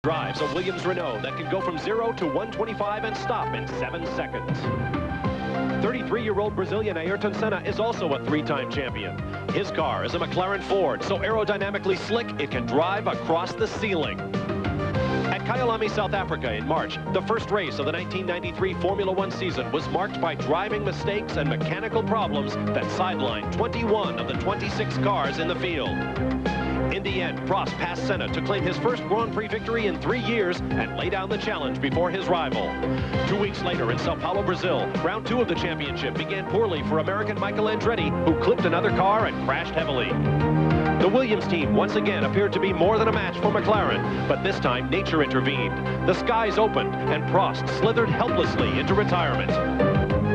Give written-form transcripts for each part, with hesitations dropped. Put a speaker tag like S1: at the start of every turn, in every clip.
S1: Drives a Williams Renault that can go from 0 to 125 and stop in 7 seconds. 33-year-old Brazilian Ayrton Senna is also a 3-time champion. His car is a McLaren Ford, so aerodynamically slick it can drive across the ceiling. At Kyalami, South Africa in March, the first race of the 1993 Formula One season was marked by driving mistakes and mechanical problems that sidelined 21 of the 26 cars in the field. In the end, Prost passed Senna to claim his first Grand Prix victory in 3 years and lay down the challenge before his rival. 2 weeks later in Sao Paulo, Brazil, round 2 of the championship began poorly for American Michael Andretti, who clipped another car and crashed heavily. The Williams team once again appeared to be more than a match for McLaren, but this time nature intervened. The skies opened and Prost slithered helplessly into retirement.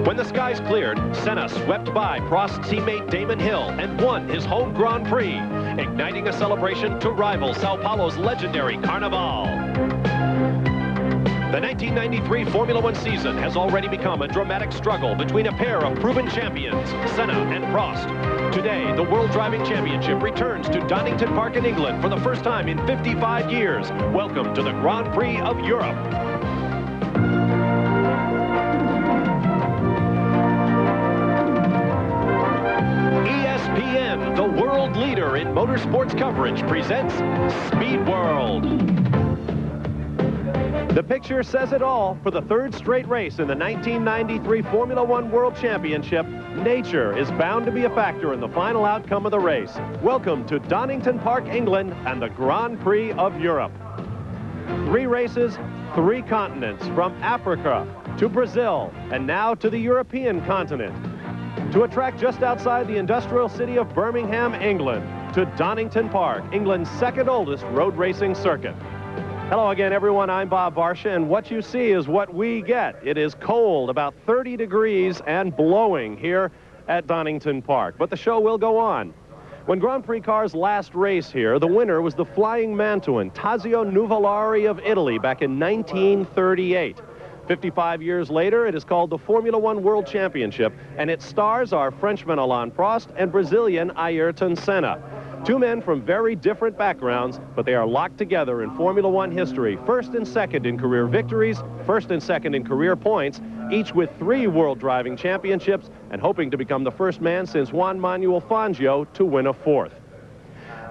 S1: When the skies cleared, Senna swept by Prost's teammate Damon Hill and won his home Grand Prix, igniting a celebration to rival Sao Paulo's legendary Carnival. The 1993 Formula One season has already become a dramatic struggle between a pair of proven champions, Senna and Prost. Today, the World Driving Championship returns to Donington Park in England for the first time in 55 years. Welcome to the Grand Prix of Europe. ESPN, the world leader in motorsports coverage, presents Speed World. The picture says it all. For the 3rd straight race in the 1993 Formula One World Championship, nature is bound to be a factor in the final outcome of the race. Welcome to Donington Park, England, and the Grand Prix of Europe. 3 races, 3 continents, from Africa to Brazil, and now to the European continent. To a track just outside the industrial city of Birmingham, England, to Donington Park, England's 2nd oldest road racing circuit. Hello again, everyone. I'm Bob Varsha, and what you see is what we get. It is cold, about 30 degrees and blowing here at Donington Park, but the show will go on. When Grand Prix cars last race here, the winner was the Flying Mantuan, Tazio Nuvolari of Italy, back in 1938. 55 years later, it is called the Formula One World Championship, and its stars are Frenchman Alain Prost and Brazilian Ayrton Senna. 2 men from very different backgrounds, but they are locked together in Formula One history. 1st and 2nd in career victories, 1st and 2nd in career points, each with 3 World Driving Championships, and hoping to become the first man since Juan Manuel Fangio to win a 4th.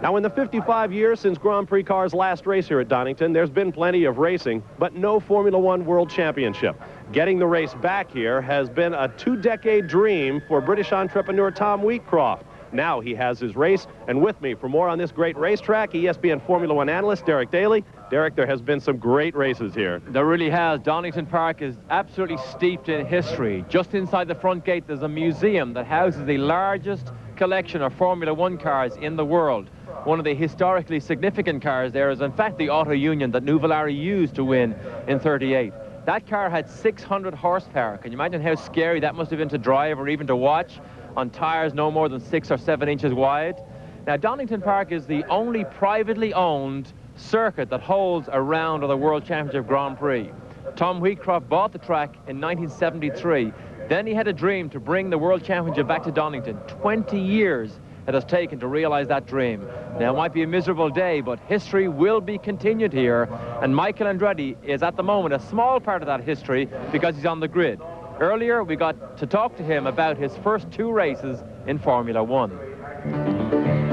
S1: Now, in the 55 years since Grand Prix cars last race here at Donington, there's been plenty of racing, but no Formula One World Championship. Getting the race back here has been a 2-decade dream for British entrepreneur Tom Wheatcroft. Now he has his race, and with me for more on this great racetrack, ESPN Formula One analyst Derek Daly. Derek, there has been some great races here.
S2: There really has. Donington Park is absolutely steeped in history. Just inside the front gate, there's a museum that houses the largest collection of Formula One cars in the world. One of the historically significant cars there is, in fact, the Auto Union that Nuvolari used to win in '38. That car had 600 horsepower. Can you imagine how scary that must have been to drive or even to watch, on tires no more than 6 or 7 inches wide? Now, Donington Park is the only privately owned circuit that holds a round of the World Championship Grand Prix. Tom Wheatcroft bought the track in 1973. Then he had a dream to bring the World Championship back to Donington. 20 years it has taken to realize that dream. Now, it might be a miserable day, but history will be continued here, and Michael Andretti is at the moment a small part of that history because he's on the grid. Earlier, we got to talk to him about his first 2 races in Formula One.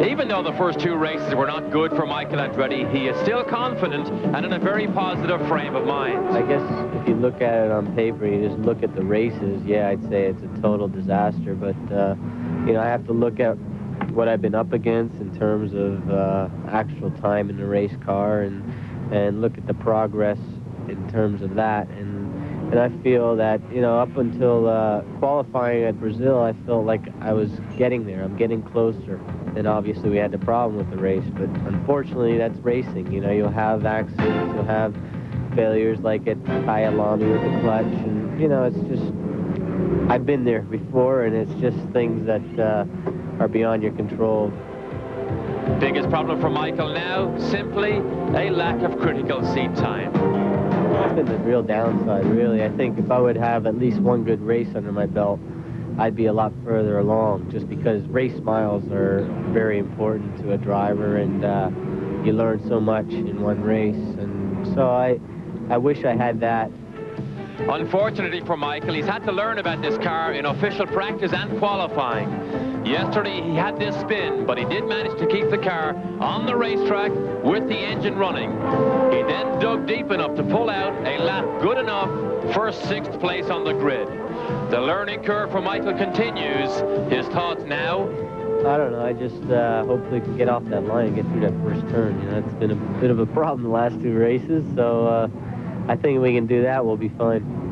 S2: Even though the first 2 races were not good for Michael Andretti, he is still confident and in a very positive frame of mind.
S3: I guess if you look at it on paper, you just look at the races, yeah, I'd say it's a total disaster, but, you know, I have to look at what I've been up against in terms of actual time in the race car and look at the progress in terms of that. And I feel that, you know, up until qualifying at Brazil, I felt like I was getting there. I'm getting closer. And obviously we had the problem with the race, but unfortunately that's racing. You know, you'll have accidents, you'll have failures like at Kyalami with the clutch. And, you know, it's just, I've been there before, and it's just things that are beyond your control.
S2: Biggest problem for Michael now, simply a lack of critical seat time.
S3: That's been the real downside, really. I think if I would have at least 1 good race under my belt, I'd be a lot further along, just because race miles are very important to a driver, and you learn so much in 1 race, and So I wish I had that.
S2: Unfortunately for Michael, he's had to learn about this car in official practice and qualifying. Yesterday he had this spin, but he did manage to keep the car on the racetrack with the engine running. He then dug deep enough to pull out a lap good enough for 6th place on the grid. The learning curve for Michael continues. His thoughts now?
S3: I don't know, I just hopefully can get off that line and get through that first turn. You know, it's been a bit of a problem the last 2 races, so I think if we can do that, we'll be fine.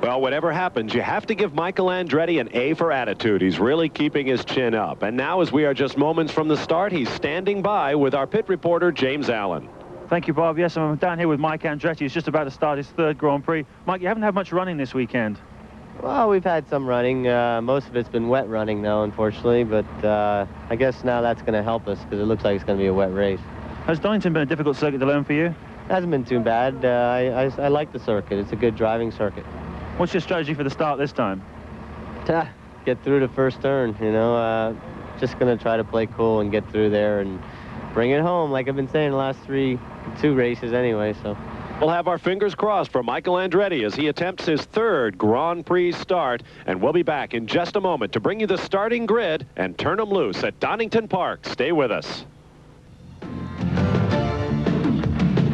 S1: Well, whatever happens, you have to give Michael Andretti an A for attitude. He's really keeping his chin up. And now, as we are just moments from the start, he's standing by with our pit reporter, James Allen.
S4: Thank you, Bob. Yes, I'm down here with Mike Andretti. He's just about to start his 3rd Grand Prix. Mike, you haven't had much running this weekend.
S3: Well, we've had some running. Most of it's been wet running, though, unfortunately. But I guess now that's going to help us because it looks like it's going to be a wet race.
S4: Has Donington been a difficult circuit to learn for you?
S3: It hasn't been too bad. I like the circuit. It's a good driving circuit.
S4: What's your strategy for the start this time?
S3: Get through the first turn, you know. Just going to try to play cool and get through there and bring it home, like I've been saying the last 2 races anyway, so.
S1: We'll have our fingers crossed for Michael Andretti as he attempts his 3rd Grand Prix start, and we'll be back in just a moment to bring you the starting grid and turn them loose at Donington Park. Stay with us.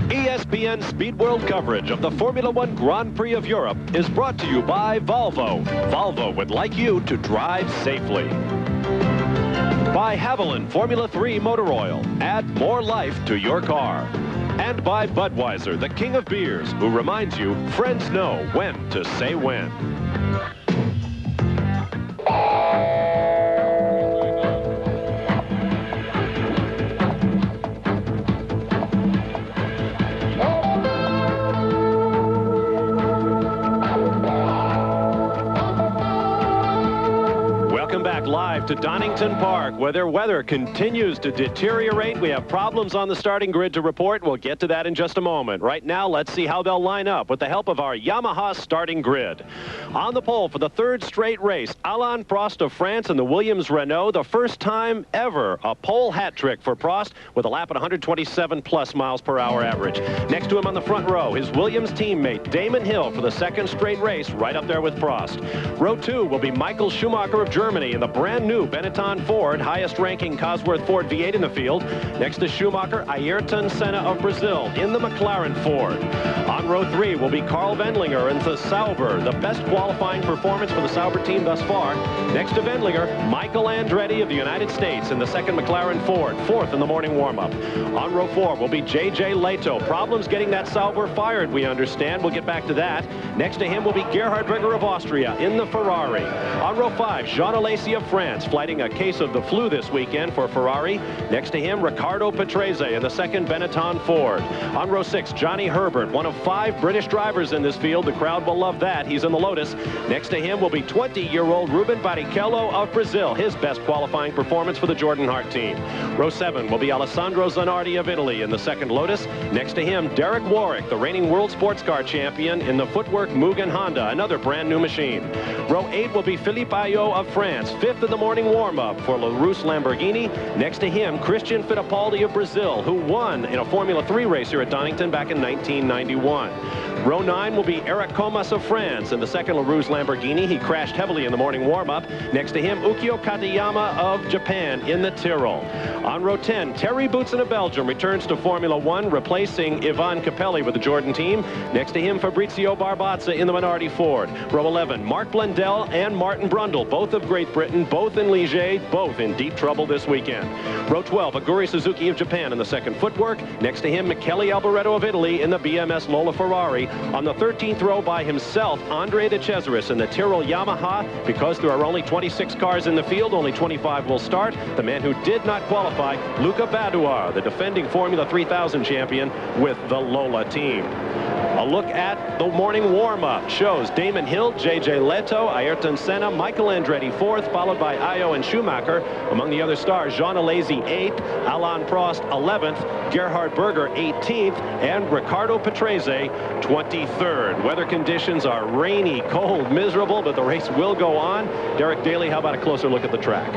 S1: ESPN Speed World coverage of the Formula One Grand Prix of Europe is brought to you by Volvo. Volvo would like you to drive safely. By Haviland Formula 3 Motor Oil. Add more life to your car. And by Budweiser, the king of beers, who reminds you friends know when to say when. Live to Donington Park, where their weather continues to deteriorate. We have problems on the starting grid to report. We'll get to that in just a moment. Right now, let's see how they'll line up with the help of our Yamaha starting grid. On the pole for the 3rd straight race, Alain Prost of France and the Williams Renault. The first time ever a pole hat trick for Prost with a lap at 127+ miles per hour average. Next to him on the front row, his Williams teammate Damon Hill for the 2nd straight race, right up there with Prost. Row 2 will be Michael Schumacher of Germany in the brand new Benetton Ford, highest ranking Cosworth Ford V8 in the field. Next to Schumacher, Ayrton Senna of Brazil in the McLaren Ford. On row 3 will be Carl Wendlinger in the Sauber, the best qualifying performance for the Sauber team thus far. Next to Wendlinger, Michael Andretti of the United States in the 2nd McLaren Ford, 4th in the morning warm-up. On row 4 will be J.J. Leto. Problems getting that Sauber fired, we understand. We'll get back to that. Next to him will be Gerhard Berger of Austria in the Ferrari. On row 5, Jean Alesi of France, fighting a case of the flu this weekend for Ferrari. Next to him, Riccardo Patrese in the 2nd Benetton Ford. On row 6, Johnny Herbert, one of 5 British drivers in this field. The crowd will love that. He's in the Lotus. Next to him will be 20-year-old Ruben Barrichello of Brazil, his best qualifying performance for the Jordan Hart team. Row 7 will be Alessandro Zanardi of Italy in the 2nd Lotus. Next to him, Derek Warwick, the reigning World Sports Car champion in the Footwork Mugen Honda, another brand new machine. Row 8 will be Philippe Ayot of France, 5th in the morning warm-up for LaRousse Lamborghini. Next to him, Christian Fittipaldi of Brazil, who won in a Formula 3 race here at Donington back in 1991. Row 9 will be Eric Comas of France in the 2nd LaRousse Lamborghini. He crashed heavily in the morning warm-up. Next to him, Ukio Katayama of Japan in the Tyrrell. On row 10, Terry Boutsen of Belgium returns to Formula 1, replacing Ivan Capelli with the Jordan team. Next to him, Fabrizio Barbazza in the Minardi Ford. Row 11, Mark Blundell and Martin Brundle, both of Great Britain, both in Ligier, both in deep trouble this weekend. Row 12, Aguri Suzuki of Japan in the 2nd Footwork. Next to him, Michele Alboreto of Italy in the BMS Lola Ferrari. On the 13th row by himself, Andre de Cesaris in the Tyrrell Yamaha. Because there are only 26 cars in the field, only 25 will start. The man who did not qualify, Luca Badoer, the defending Formula 3000 champion with the Lola team. A look at the morning warm-up shows Damon Hill, J.J. Leto, Ayrton Senna, Michael Andretti 4th, followed by Ayot and Schumacher. Among the other stars, Jean Alesi 8th, Alain Prost 11th, Gerhard Berger 18th, and Riccardo Patrese 23rd. Weather conditions are rainy, cold, miserable, but the race will go on. Derek Daly, how about a closer look at the track?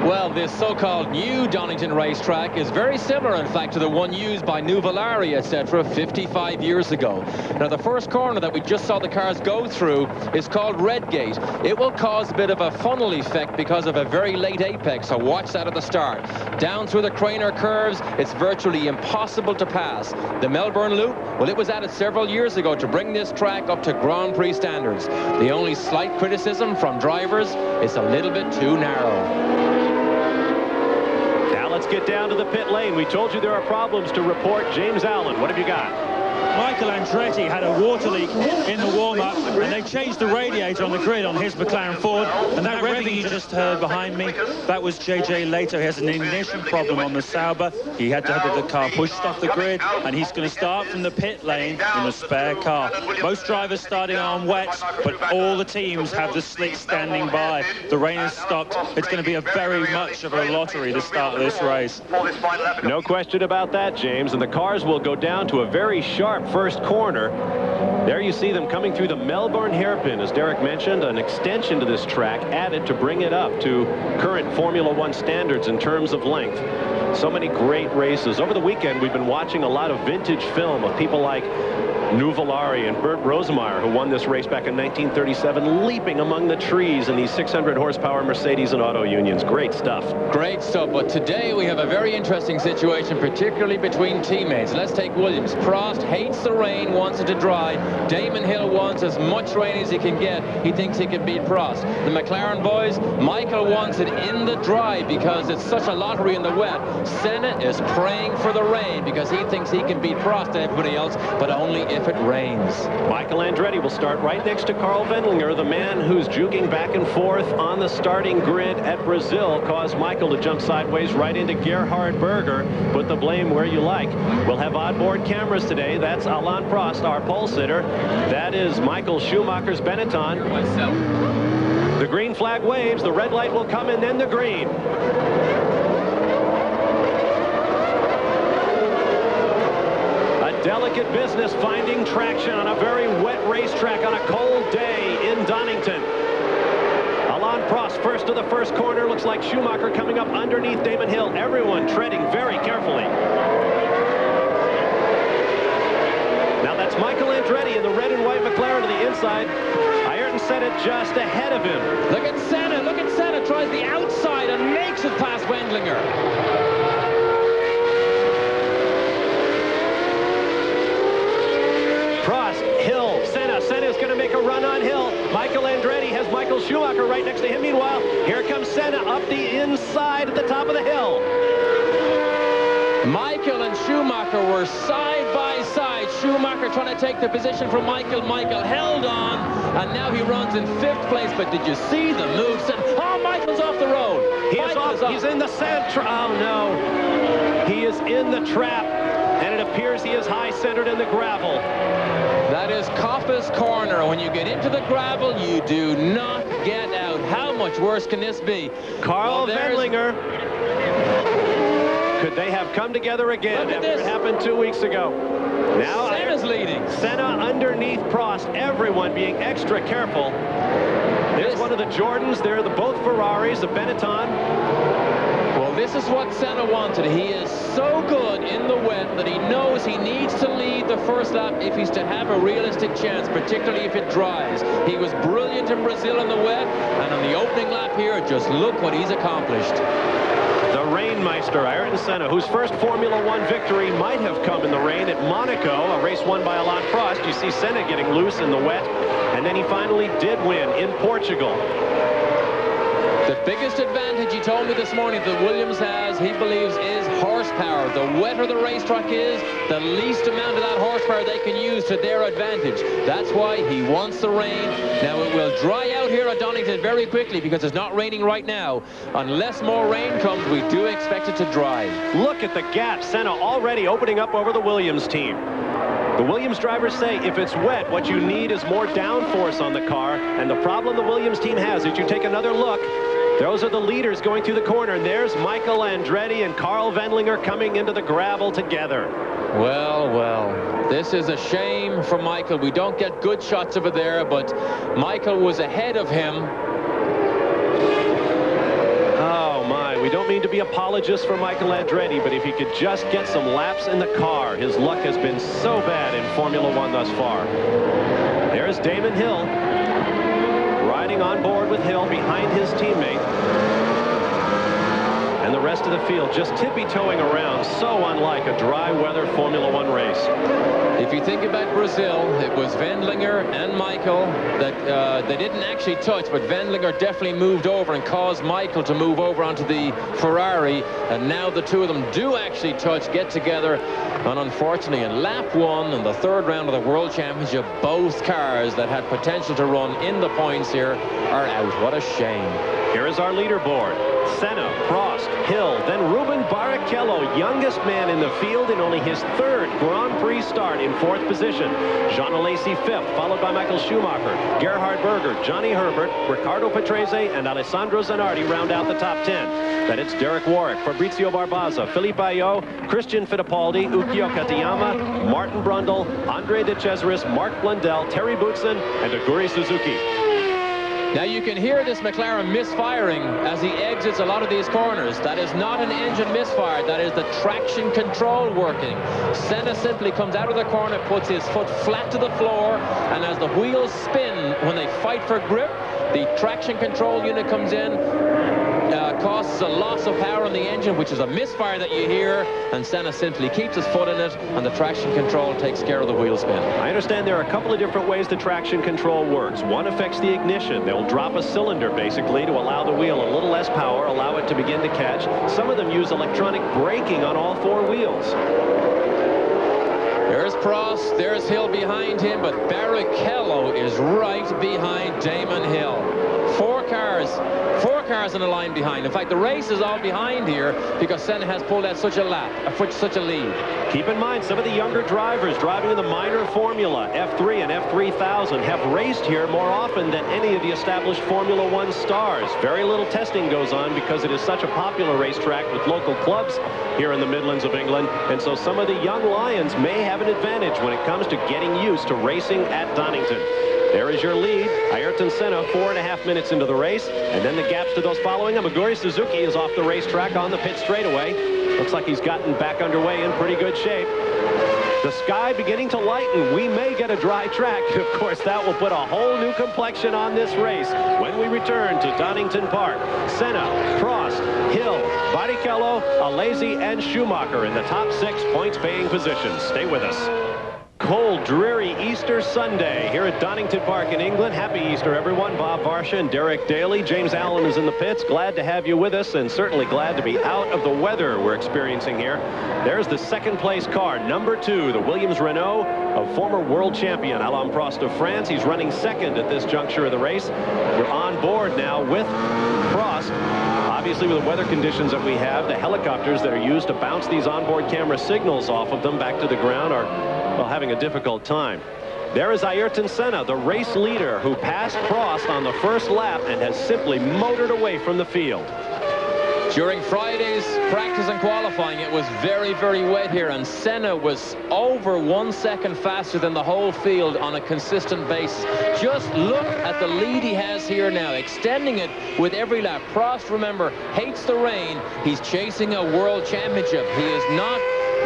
S2: Well, this so-called new Donington racetrack is very similar, in fact, to the one used by Nuvolari, etc., 55 years ago. Now, the first corner that we just saw the cars go through is called Redgate. It will cause a bit of a funnel effect because of a very late apex, so watch that at the start. Down through the Craner curves, it's virtually impossible to pass. The Melbourne Loop, well, it was added several years ago to bring this track up to Grand Prix standards. The only slight criticism from drivers, it's a little bit too narrow.
S1: Let's get down to the pit lane. We told you there are problems to report. James Allen, what have you got?
S4: Michael Andretti had a water leak in the warm-up, and they changed the radiator on the grid on his McLaren Ford, and that revving you just heard behind me, that was JJ Leto. He has an ignition problem on the Sauber. He had to have the car pushed off the grid, and he's going to start from the pit lane in a spare car. Most drivers starting on wets, but all the teams have the slicks standing by. The rain has stopped. It's going to be a very much of a lottery to start this race.
S1: No question about that, James, and the cars will go down to a very sharp first corner. There you see them coming through the Melbourne hairpin. As Derek mentioned, an extension to this track added to bring it up to current Formula One standards in terms of length. So many great races. Over the weekend, we've been watching a lot of vintage film of people like Nuvolari and Bert Rosemeyer, who won this race back in 1937, leaping among the trees in these 600 horsepower Mercedes and Auto Unions. Great stuff.
S2: Great stuff, but today we have a very interesting situation, particularly between teammates. Let's take Williams. Prost hates the rain, wants it to dry. Damon Hill wants as much rain as he can get. He thinks he can beat Prost. The McLaren boys, Michael wants it in the dry because it's such a lottery in the wet. Senna is praying for the rain because he thinks he can beat Prost and everybody else, but only if it rains.
S1: Michael Andretti will start right next to Carl Wendlinger, the man who's juking back and forth on the starting grid at Brazil, caused Michael to jump sideways right into Gerhard Berger. Put the blame where you like. We'll have onboard cameras today. That's Alain Prost, our pole sitter. That is Michael Schumacher's Benetton. The green flag waves, the red light will come, and then the green. Delicate business finding traction on a very wet racetrack on a cold day in Donington. Alain Prost first to the first corner. Looks like Schumacher coming up underneath Damon Hill. Everyone treading very carefully. Now that's Michael Andretti in the red and white McLaren to the inside. Ayrton Senna just ahead of him.
S2: Look at Senna. Look at Senna. Tries the outside and makes it past Wendlinger.
S1: Prost, Hill, Senna. Senna is going to make a run on Hill. Michael Andretti has Michael Schumacher right next to him. Meanwhile, here comes Senna up the inside at the top of the hill.
S2: Michael and Schumacher were side by side. Schumacher trying to take the position from Michael. Michael held on, and now he runs in 5th place. But did you see the moves? Oh, Michael's off the road.
S1: He is off. He's in the sand. Oh, no. He is in the trap, and it appears he is high-centered in the gravel.
S2: That is Coppice Corner. When you get into the gravel, you do not get out. How much worse can this be?
S1: Carl Wendlinger. Could they have come together again after it happened 2 weeks ago? Now
S2: Senna's leading.
S1: Senna underneath Prost. Everyone being extra careful. There's one of the Jordans. They're both Ferraris, the Benetton.
S2: Well, this is what Senna wanted. He is so good in the wet that he knows he needs to lead the first lap if he's to have a realistic chance, particularly if it dries. He was brilliant in Brazil in the wet, and on the opening lap here, just look what he's accomplished.
S1: The Rainmeister, Ayrton Senna, whose first Formula One victory might have come in the rain at Monaco, a race won by Alain Prost. You see Senna getting loose in the wet, and then he finally did win in Portugal.
S2: The biggest advantage, he told me this morning, that Williams has, he believes, is horsepower. The wetter the racetrack is, the least amount of that horsepower they can use to their advantage. That's why he wants the rain. Now, it will dry out here at Donington very quickly because it's not raining right now. Unless more rain comes, we do expect it to dry.
S1: Look at the gap. Senna already opening up over the Williams team. The Williams drivers say if it's wet, what you need is more downforce on the car. And the problem the Williams team has is you take another look. Those are the leaders going through the corner. And there's Michael Andretti and Carl Wendlinger coming into the gravel together.
S2: Well, well, this is a shame for Michael. We don't get good shots over there, but Michael was ahead of him.
S1: Oh, my we don't mean to be apologists for Michael Andretti, but if he could just get some laps in the car, his luck has been so bad in Formula One thus far. There's Damon Hill, riding on board with Hill behind his teammate. And the rest of the field just tippy-toeing around, so unlike a dry weather Formula One race.
S2: If you think about Brazil, it was Wendlinger and Michael that they didn't actually touch, but Wendlinger definitely moved over and caused Michael to move over onto the Ferrari, and now the two of them do actually touch, get together, and unfortunately in lap 1 in the 3rd round of the World Championship, both cars that had potential to run in the points here are out. What a shame.
S1: Here is our leaderboard. Senna, Prost, Hill, then Ruben Barrichello, youngest man in the field in only his 3rd Grand Prix start, in 4th position. Jean Alesi 5th, followed by Michael Schumacher, Gerhard Berger, Johnny Herbert, Ricardo Patrese, and Alessandro Zanardi round out the top 10. Then it's Derek Warwick, Fabrizio Barbaza, Philippe Ayot, Christian Fittipaldi, Ukio Katayama, Martin Brundle, Andre De Cesaris, Mark Blundell, Terry Boutsen, and Aguri Suzuki.
S2: Now you can hear this McLaren misfiring as he exits a lot of these corners. That is not an engine misfire, that is the traction control working. Senna simply comes out of the corner, puts his foot flat to the floor, and as the wheels spin when they fight for grip, the traction control unit comes in, causes a loss of power on the engine, which is a misfire that you hear, and Senna simply keeps his foot in it, and the traction control takes care of the wheel spin.
S1: I understand there are a couple of different ways the traction control works. One affects the ignition. They'll drop a cylinder, basically, to allow the wheel a little less power, allow it to begin to catch. Some of them use electronic braking on all 4 wheels.
S2: There's Prost, there's Hill behind him, but Barrichello is right behind Damon Hill. 4 cars in a line behind. In fact, the race is all behind here because Senna has pulled out such a lead.
S1: Keep in mind, some of the younger drivers driving in the minor Formula, F3 and F3000, have raced here more often than any of the established Formula One stars. Very little testing goes on because it is such a popular racetrack with local clubs here in the Midlands of England, and so some of the young lions may have an advantage when it comes to getting used to racing at Donington. There is your lead, Ayrton Senna, 4.5 minutes into the race, and then the gaps to those following him. Aguri Suzuki is off the racetrack on the pit straightaway. Looks like he's gotten back underway in pretty good shape. The sky beginning to lighten. We may get a dry track. Of course, that will put a whole new complexion on this race when we return to Donington Park. Senna, Prost, Hill, Barrichello, Alesi, and Schumacher in the top 6 points-paying positions. Stay with us. Cold, dreary Easter Sunday here at Donington Park in England. Happy Easter, everyone. Bob Varsha and Derek Daly. James Allen is in the pits. Glad to have you with us, and certainly glad to be out of the weather we're experiencing here. There's the 2nd place car, number 2, the Williams Renault of former world champion Alain Prost of France. He's running 2nd at this juncture of the race. We're on board now with Prost. Obviously, with the weather conditions that we have, the helicopters that are used to bounce these onboard camera signals off of them back to the ground are, well, having a difficult time. There is Ayrton Senna, the race leader, who passed Prost on the 1st lap and has simply motored away from the field.
S2: During Friday's practice and qualifying, it was very, very wet here, and Senna was over 1 second faster than the whole field on a consistent basis. Just look at the lead he has here now, extending it with every lap. Prost, remember, hates the rain. He's chasing a world championship. He is not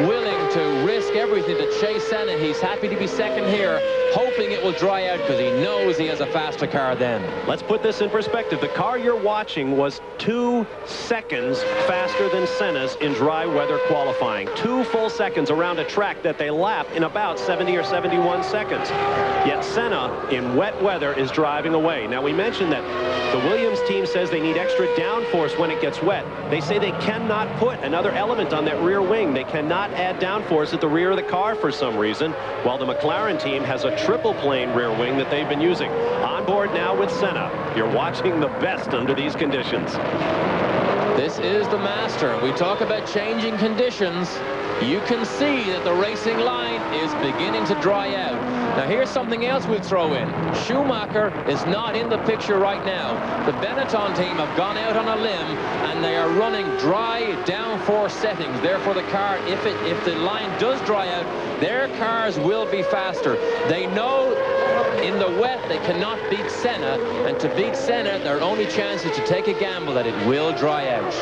S2: willing to risk everything to chase Senna. He's happy to be 2nd here, hoping it will dry out because he knows he has a faster car then.
S1: Let's put this in perspective. The car you're watching was 2 seconds faster than Senna's in dry weather qualifying. 2 full seconds around a track that they lap in about 70 or 71 seconds. Yet Senna, in wet weather, is driving away. Now, we mentioned that the Williams team says they need extra downforce when it gets wet. They say they cannot put another element on that rear wing. They cannot add downforce at the rear of the car for some reason, while the McLaren team has a triple plane rear wing that they've been using. On board now with Senna. You're watching the best under these conditions.
S2: This is the master. We talk about changing conditions. You can see that the racing line is beginning to dry out. Now here's something else we'll throw in. Schumacher is not in the picture right now. The Benetton team have gone out on a limb and they are running dry downforce settings. Therefore the car, if the line does dry out, their cars will be faster. They know in the wet they cannot beat Senna, and to beat Senna their only chance is to take a gamble that it will dry out.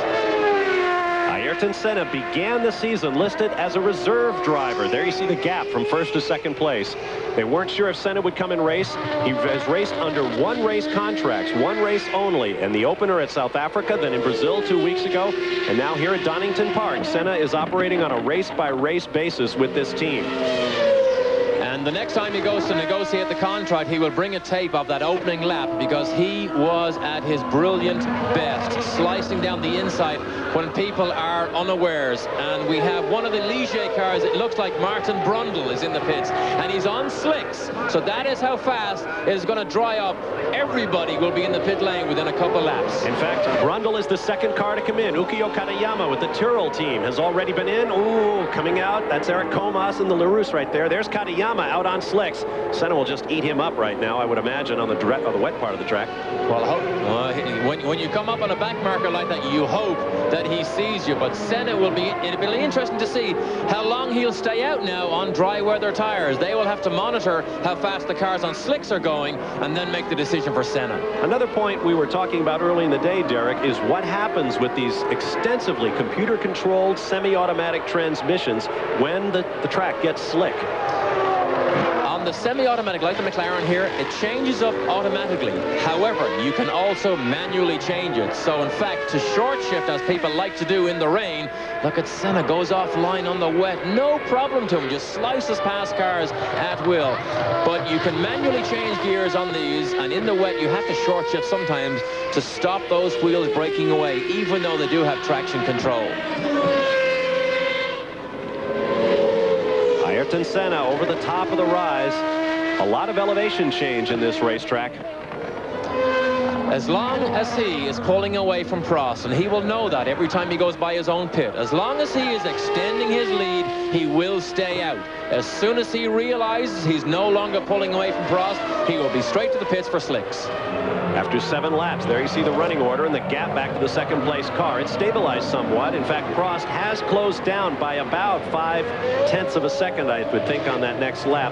S1: Ayrton Senna began the season listed as a reserve driver. There you see the gap from first to second place. They weren't sure if Senna would come and race. He has raced under one race contracts, one race only, and the opener at South Africa, then in Brazil 2 weeks ago, and now here at Donington Park. Senna is operating on a race-by-race basis with this team.
S2: And the next time he goes to negotiate the contract, he will bring a tape of that opening lap, because he was at his brilliant best, slicing down the inside when people are unawares. And we have one of the Ligier cars, it looks like Martin Brundle is in the pits, and he's on slicks. So that is how fast it is going to dry up. Everybody will be in the pit lane within a couple laps.
S1: In fact, Brundle is the second car to come in. Ukio Katayama with the Tyrrell team has already been in. Ooh, coming out. That's Eric Comas and the LaRousse right there. There's Katayama out on slicks. Senna will just eat him up right now, I would imagine, on the wet part of the track.
S2: Well, when you come up on a back marker like that, you hope that he sees you. But Senna will be, it'll be interesting to see how long he'll stay out now on dry weather tires. They will have to monitor how fast the cars on slicks are going and then make the decision for Senna.
S1: Another point we were talking about early in the day, Derek, is what happens with these extensively computer-controlled semi-automatic transmissions when the track gets slick.
S2: On the semi-automatic, like the McLaren here, it changes up automatically. However, you can also manually change it. So in fact, to short shift, as people like to do in the rain, look at Senna, goes offline on the wet. No problem to him, just slices past cars at will. But you can manually change gears on these, and in the wet, you have to short shift sometimes to stop those wheels breaking away, even though they do have traction control.
S1: Ayrton Senna over the top of the rise. A lot of elevation change in this racetrack.
S2: As long as he is pulling away from Prost, and he will know that every time he goes by his own pit, as long as he is extending his lead, he will stay out. As soon as he realizes he's no longer pulling away from Prost, he will be straight to the pits for slicks.
S1: After 7 laps, there you see the running order and the gap back to the second place car. It stabilized somewhat. In fact, Prost has closed down by about 0.5 of a second, I would think, on that next lap.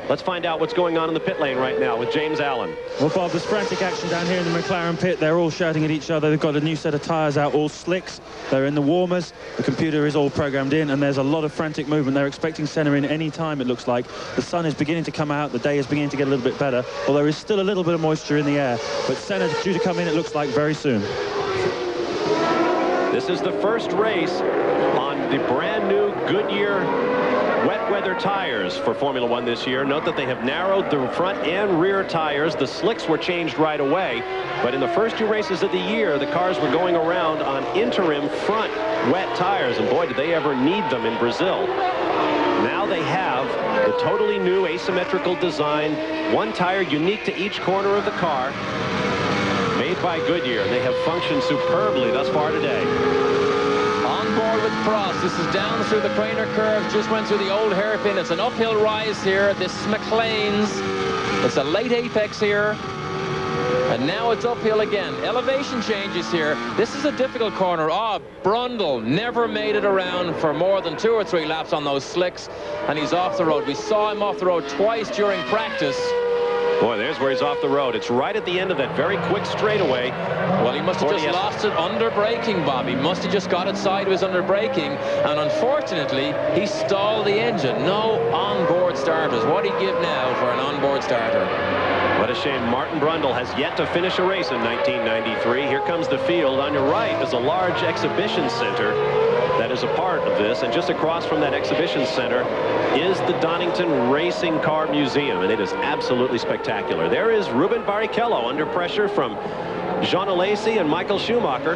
S1: Let's find out what's going on in the pit lane right now with James Allen.
S4: Well, Bob, there's frantic action down here in the McLaren pit. They're all shouting at each other. They've got a new set of tyres out, all slicks. They're in the warmers. The computer is all programmed in, and there's a lot of frantic movement. They're expecting Senna in any time, it looks like. The sun is beginning to come out. The day is beginning to get a little bit better, although there is still a little bit of moisture in the air. But Senna's due to come in, it looks like, very soon.
S1: This is the first race on the brand new Goodyear wet weather tires for Formula One this year. Note that they have narrowed the front and rear tires. The slicks were changed right away, but in the first 2 races of the year, the cars were going around on interim front wet tires, and boy, did they ever need them in Brazil. Now they have the totally new asymmetrical design, one tire unique to each corner of the car, made by Goodyear. They have functioned superbly thus far today.
S2: On board with Prost. This is down through the Craner curve, just went through the old hairpin. It's an uphill rise here. This is McLean's. It's a late apex here. And now it's uphill again. Elevation changes here. This is a difficult corner. Brundle never made it around for more than 2 or 3 laps on those slicks, and he's off the road. We saw him off the road twice during practice.
S1: Boy, there's where he's off the road. It's right at the end of that very quick straightaway.
S2: Well, he must have just lost it under braking, Bob. He must have just got it sideways under braking, and unfortunately, he stalled the engine. No onboard starters. What do you give now for an onboard starter?
S1: What a shame. Martin Brundle has yet to finish a race in 1993. Here comes the field. On your right is a large exhibition center that is a part of this, and just across from that exhibition center is the Donington Racing Car Museum, and it is absolutely spectacular. There is Ruben Barrichello under pressure from Jean Alesi and Michael Schumacher.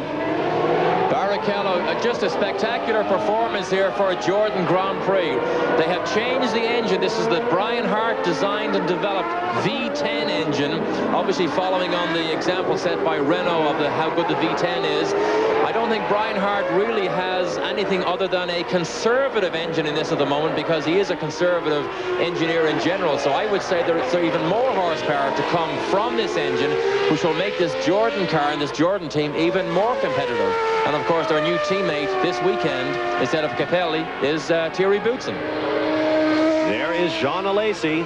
S2: Barrichello, just a spectacular performance here for a Jordan Grand Prix. They have changed the engine. This is the Brian Hart designed and developed V10 engine, obviously following on the example set by Renault of how good the V10 is. I don't think Brian Hart really has anything other than a conservative engine in this at the moment, because he is a conservative engineer in general. So I would say there's even more horsepower to come from this engine, which will make this Jordan car and this Jordan team even more competitive. And of course, their new teammate this weekend, instead of Capelli, is Thierry Boutsen.
S1: There is Jean Alesi.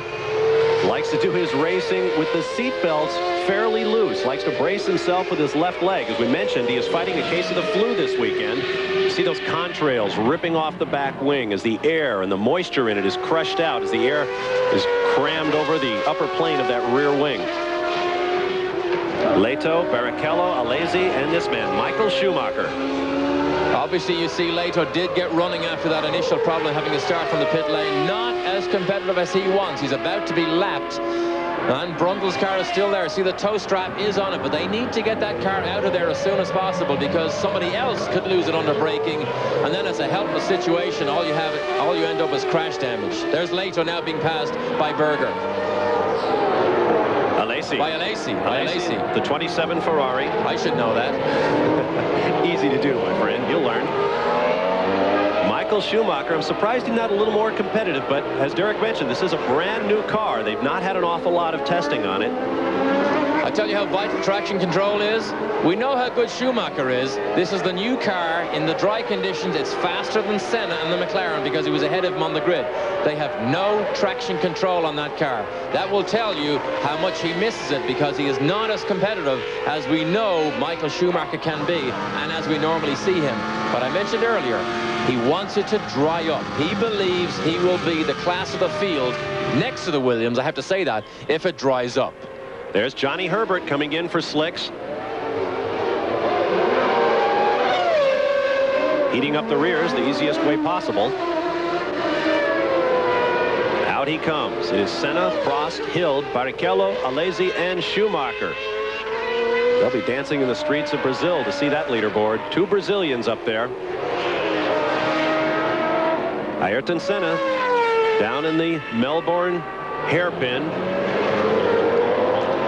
S1: Likes to do his racing with the seat belts fairly loose. Likes to brace himself with his left leg. As we mentioned, he is fighting a case of the flu this weekend. You see those contrails ripping off the back wing as the air and the moisture in it is crushed out, as the air is crammed over the upper plane of that rear wing. Leto, Barrichello, Alesi, and this man, Michael Schumacher.
S2: Obviously, you see Leto did get running after that initial problem, having to start from the pit lane. Not as competitive as he wants. He's about to be lapped. And Brundle's car is still there. See, the tow strap is on it, but they need to get that car out of there as soon as possible, because somebody else could lose it under braking, and then it's a helpless situation. All you end up is crash damage. There's Leto now being passed by Berger.
S1: Alesi.
S2: By Alesi.
S1: The 27 Ferrari.
S2: I should know that.
S1: Easy to do, my friend. You'll learn. Michael Schumacher, I'm surprised he's not a little more competitive, but as Derek mentioned, this is a brand new car. They've not had an awful lot of testing on it.
S2: I tell you how vital traction control is. We know how good Schumacher is. This is the new car. In the dry conditions, it's faster than Senna and the McLaren because he was ahead of him on the grid. They have no traction control on that car. That will tell you how much he misses it, because he is not as competitive as we know Michael Schumacher can be and as we normally see him. But I mentioned earlier, he wants it to dry up. He believes he will be the class of the field next to the Williams, I have to say that, if it dries up.
S1: There's Johnny Herbert coming in for slicks. Heating up the rears the easiest way possible. Out he comes. It is Senna, Prost, Hill, Barrichello, Alesi, and Schumacher. They'll be dancing in the streets of Brazil to see that leaderboard. 2 Brazilians up there. Ayrton Senna down in the Melbourne hairpin.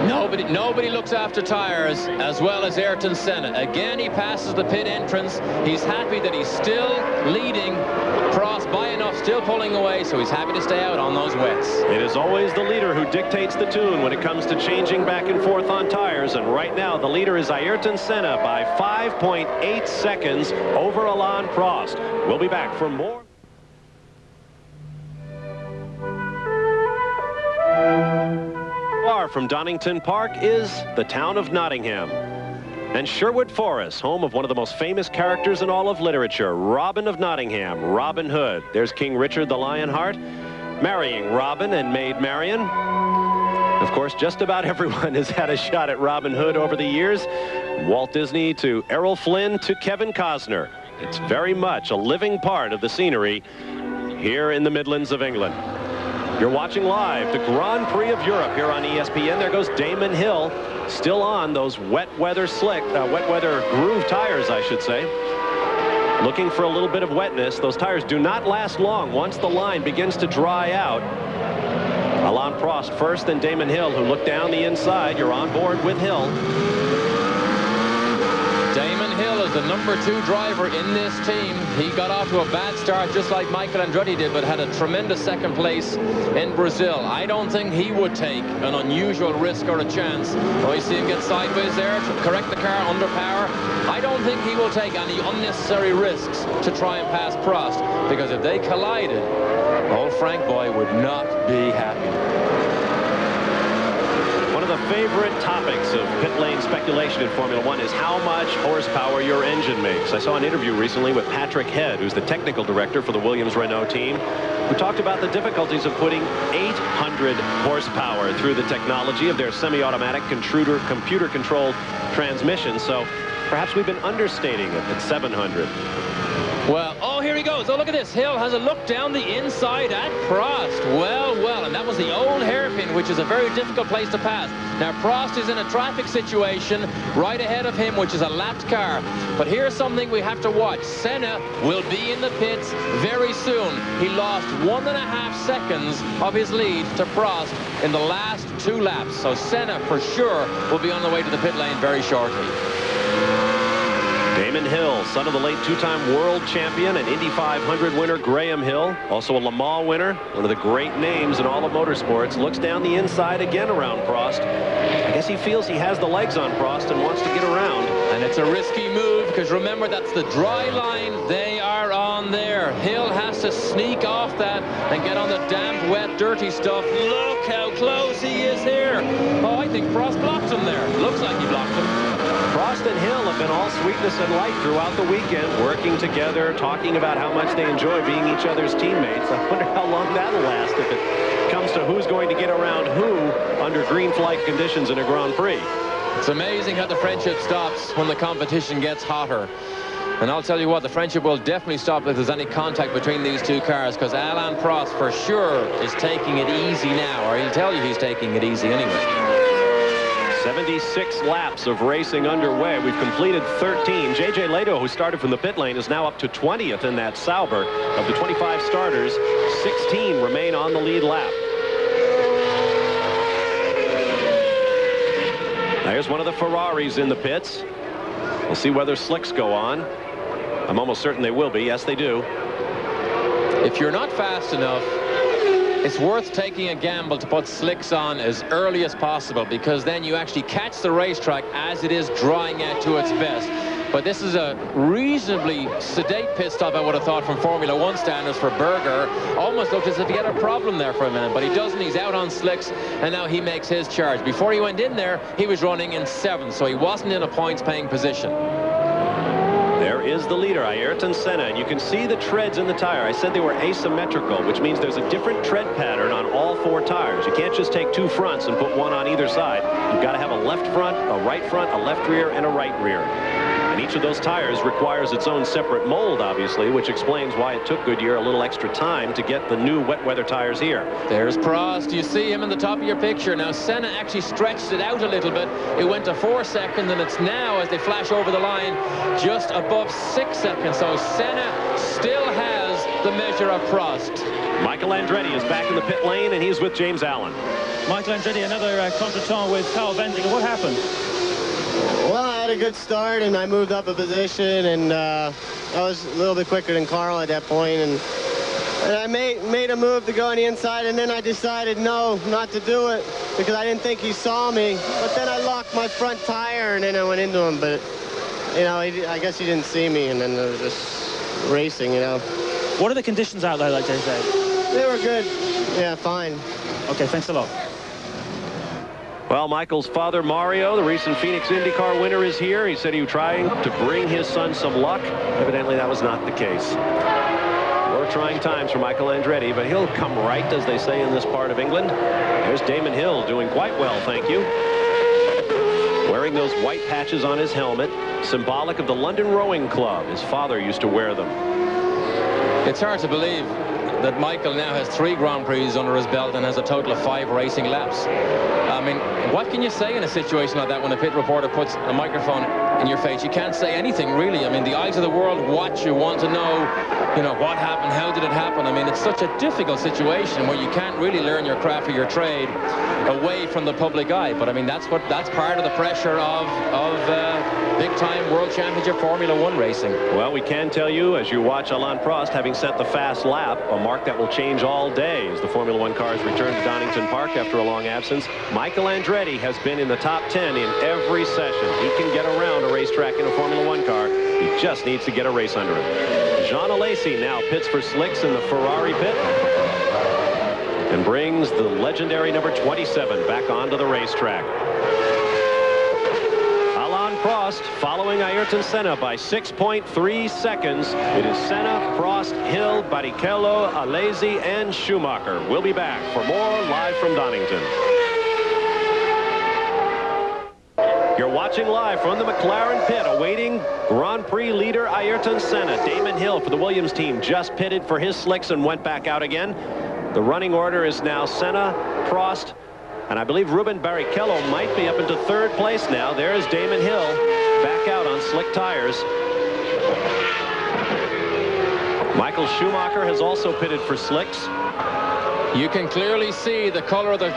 S2: Nobody looks after tires as well as Ayrton Senna. Again, he passes the pit entrance. He's happy that he's still leading Prost by enough, still pulling away, so he's happy to stay out on those wets.
S1: It is always the leader who dictates the tune when it comes to changing back and forth on tires, and right now the leader is Ayrton Senna by 5.8 seconds over Alain Prost. We'll be back for more. From Donington Park is the town of Nottingham. And Sherwood Forest, home of one of the most famous characters in all of literature, Robin of Nottingham, Robin Hood. There's King Richard the Lionheart marrying Robin and Maid Marian. Of course, just about everyone has had a shot at Robin Hood over the years. Walt Disney to Errol Flynn to Kevin Costner. It's very much a living part of the scenery here in the Midlands of England. You're watching live the Grand Prix of Europe here on ESPN. There goes Damon Hill, still on those wet weather groove tires, I should say. Looking for a little bit of wetness. Those tires do not last long once the line begins to dry out. Alain Prost first, then Damon Hill, who looked down the inside. You're on board with Hill.
S2: Damon Hill is the #2 driver in this team. He got off to a bad start just like Michael Andretti did, but had a tremendous second place in Brazil. I don't think he would take an unusual risk or a chance. Oh, you see him get sideways there to correct the car under power. I don't think he will take any unnecessary risks to try and pass Prost, because if they collided, old Frank Boy would not be happy.
S1: One of the favorite topics of pit lane speculation in Formula One is how much horsepower your engine makes. I saw an interview recently with Patrick Head, who's the technical director for the Williams-Renault team, who talked about the difficulties of putting 800 horsepower through the technology of their semi-automatic computer-controlled transmission. So perhaps we've been understating it at 700.
S2: Well, oh, here he goes. Oh, look at this. Hill has a look down the inside at Prost. Well, and that was the old hairpin, which is a very difficult place to pass. Now, Prost is in a traffic situation right ahead of him, which is a lapped car. But here's something we have to watch. Senna will be in the pits very soon. He lost 1.5 seconds of his lead to Prost in the last 2 laps. So Senna, for sure, will be on the way to the pit lane very shortly.
S1: Damon Hill, son of the late 2-time world champion and Indy 500 winner Graham Hill, also a Le Mans winner, one of the great names in all of motorsports, looks down the inside again around Prost. I guess he feels he has the legs on Prost and wants to get around.
S2: And it's a risky move, because remember, that's the dry line they are on there. Hill has has to sneak off that and get on the damp, wet, dirty stuff. Look how close he is here. Oh, I think Prost blocked him there. Looks like he blocked him.
S1: Prost and Hill have been all sweetness and light throughout the weekend, working together, talking about how much they enjoy being each other's teammates. I wonder how long that'll last if it comes to who's going to get around who under green flag conditions in a Grand Prix.
S2: It's amazing how the friendship stops when the competition gets hotter. And I'll tell you what, the friendship will definitely stop if there's any contact between these two cars, because Alain Prost for sure is taking it easy now, or he'll tell you he's taking it easy anyway.
S1: 76 laps of racing underway. We've completed 13. J.J. Lehto, who started from the pit lane, is now up to 20th in that Sauber. Of the 25 starters, 16 remain on the lead lap. There's one of the Ferraris in the pits. We'll see whether slicks go on. I'm almost certain they will be. Yes, they do.
S2: If you're not fast enough, it's worth taking a gamble to put slicks on as early as possible, because then you actually catch the racetrack as it is drying out to its best. But this is a reasonably sedate pit stop, I would have thought, from Formula One standards for Berger. Almost looked as if he had a problem there for a minute, but he doesn't. He's out on slicks, and now he makes his charge. Before he went in there, he was running in 7th, so he wasn't in a points-paying position.
S1: There is the leader, Ayrton Senna, and you can see the treads in the tire. I said they were asymmetrical, which means there's a different tread pattern on all 4 tires. You can't just take 2 fronts and put one on either side. You've got to have a left front, a right front, a left rear, and a right rear. And each of those tires requires its own separate mold, obviously, which explains why it took Goodyear a little extra time to get the new wet weather tires here.
S2: There's Prost. You see him in the top of your picture. Now, Senna actually stretched it out a little bit. It went to 4 seconds, and it's now, as they flash over the line, just above 6 seconds. So Senna still has the measure of Prost.
S1: Michael Andretti is back in the pit lane, and he's with James Allen.
S4: Michael Andretti, another contretemps with Carl Bendinger. What happened?
S5: Well, I had a good start, and I moved up a position, and I was a little bit quicker than Carl at that point, and I made a move to go on the inside, and then I decided not to do it because I didn't think he saw me. But then I locked my front tire, and then I went into him. But you know, I guess he didn't see me, and then it was just racing, you know.
S4: What are the conditions out there, like they say?
S5: They were good. Yeah, fine.
S4: Okay, thanks a lot.
S1: Well, Michael's father, Mario, the recent Phoenix IndyCar winner, is here. He said he was trying to bring his son some luck. Evidently, that was not the case. More trying times for Michael Andretti, but he'll come right, as they say in this part of England. There's Damon Hill doing quite well, thank you. Wearing those white patches on his helmet, symbolic of the London Rowing Club. His father used to wear them.
S2: It's hard to believe that Michael now has 3 Grand Prix under his belt and has a total of 5 racing laps. I mean, what can you say in a situation like that when a pit reporter puts a microphone in your face? You can't say anything, really. I mean, the eyes of the world watch you, want to know, you know, what happened, how did it happen? I mean, it's such a difficult situation where you can't really learn your craft or your trade away from the public eye. But I mean, that's part of the pressure of big-time World Championship Formula One racing.
S1: Well, we can tell you, as you watch Alain Prost having set the fast lap, a mark that will change all day as the Formula One cars return to Donington Park after a long absence. Michael Andretti has been in the top 10 in every session. He can get around a racetrack in a Formula One car. He just needs to get a race under him. Jean Alesi now pits for slicks in the Ferrari pit and brings the legendary number 27 back onto the racetrack. Alain Prost following Ayrton Senna by 6.3 seconds. It is Senna, Prost, Hill, Barrichello, Alesi, and Schumacher. We'll be back for more live from Donington. You're watching live from the McLaren pit, awaiting Grand Prix leader Ayrton Senna. Damon Hill for the Williams team just pitted for his slicks and went back out again. The running order is now Senna, Prost, and I believe Ruben Barrichello might be up into 3rd place now. There's Damon Hill back out on slick tires. Michael Schumacher has also pitted for slicks.
S2: You can clearly see the color of the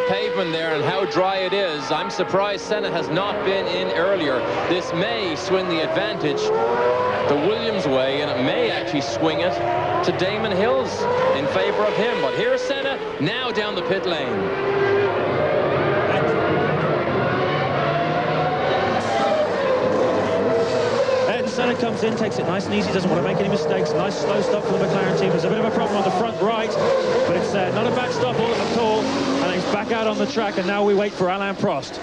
S2: pavement there and how dry it is. I'm surprised Senna has not been in earlier. This may swing the advantage the Williams way, and it may actually swing it to Damon Hill's in favor of him. But here's Senna now down the pit lane.
S4: And Senna comes in, takes it nice and easy, doesn't want to make any mistakes. Nice slow stop for the McLaren team. There's a bit of a problem on the front right, but it's not a bad stop at all. And he's back out on the track, and now we wait for Alain Prost.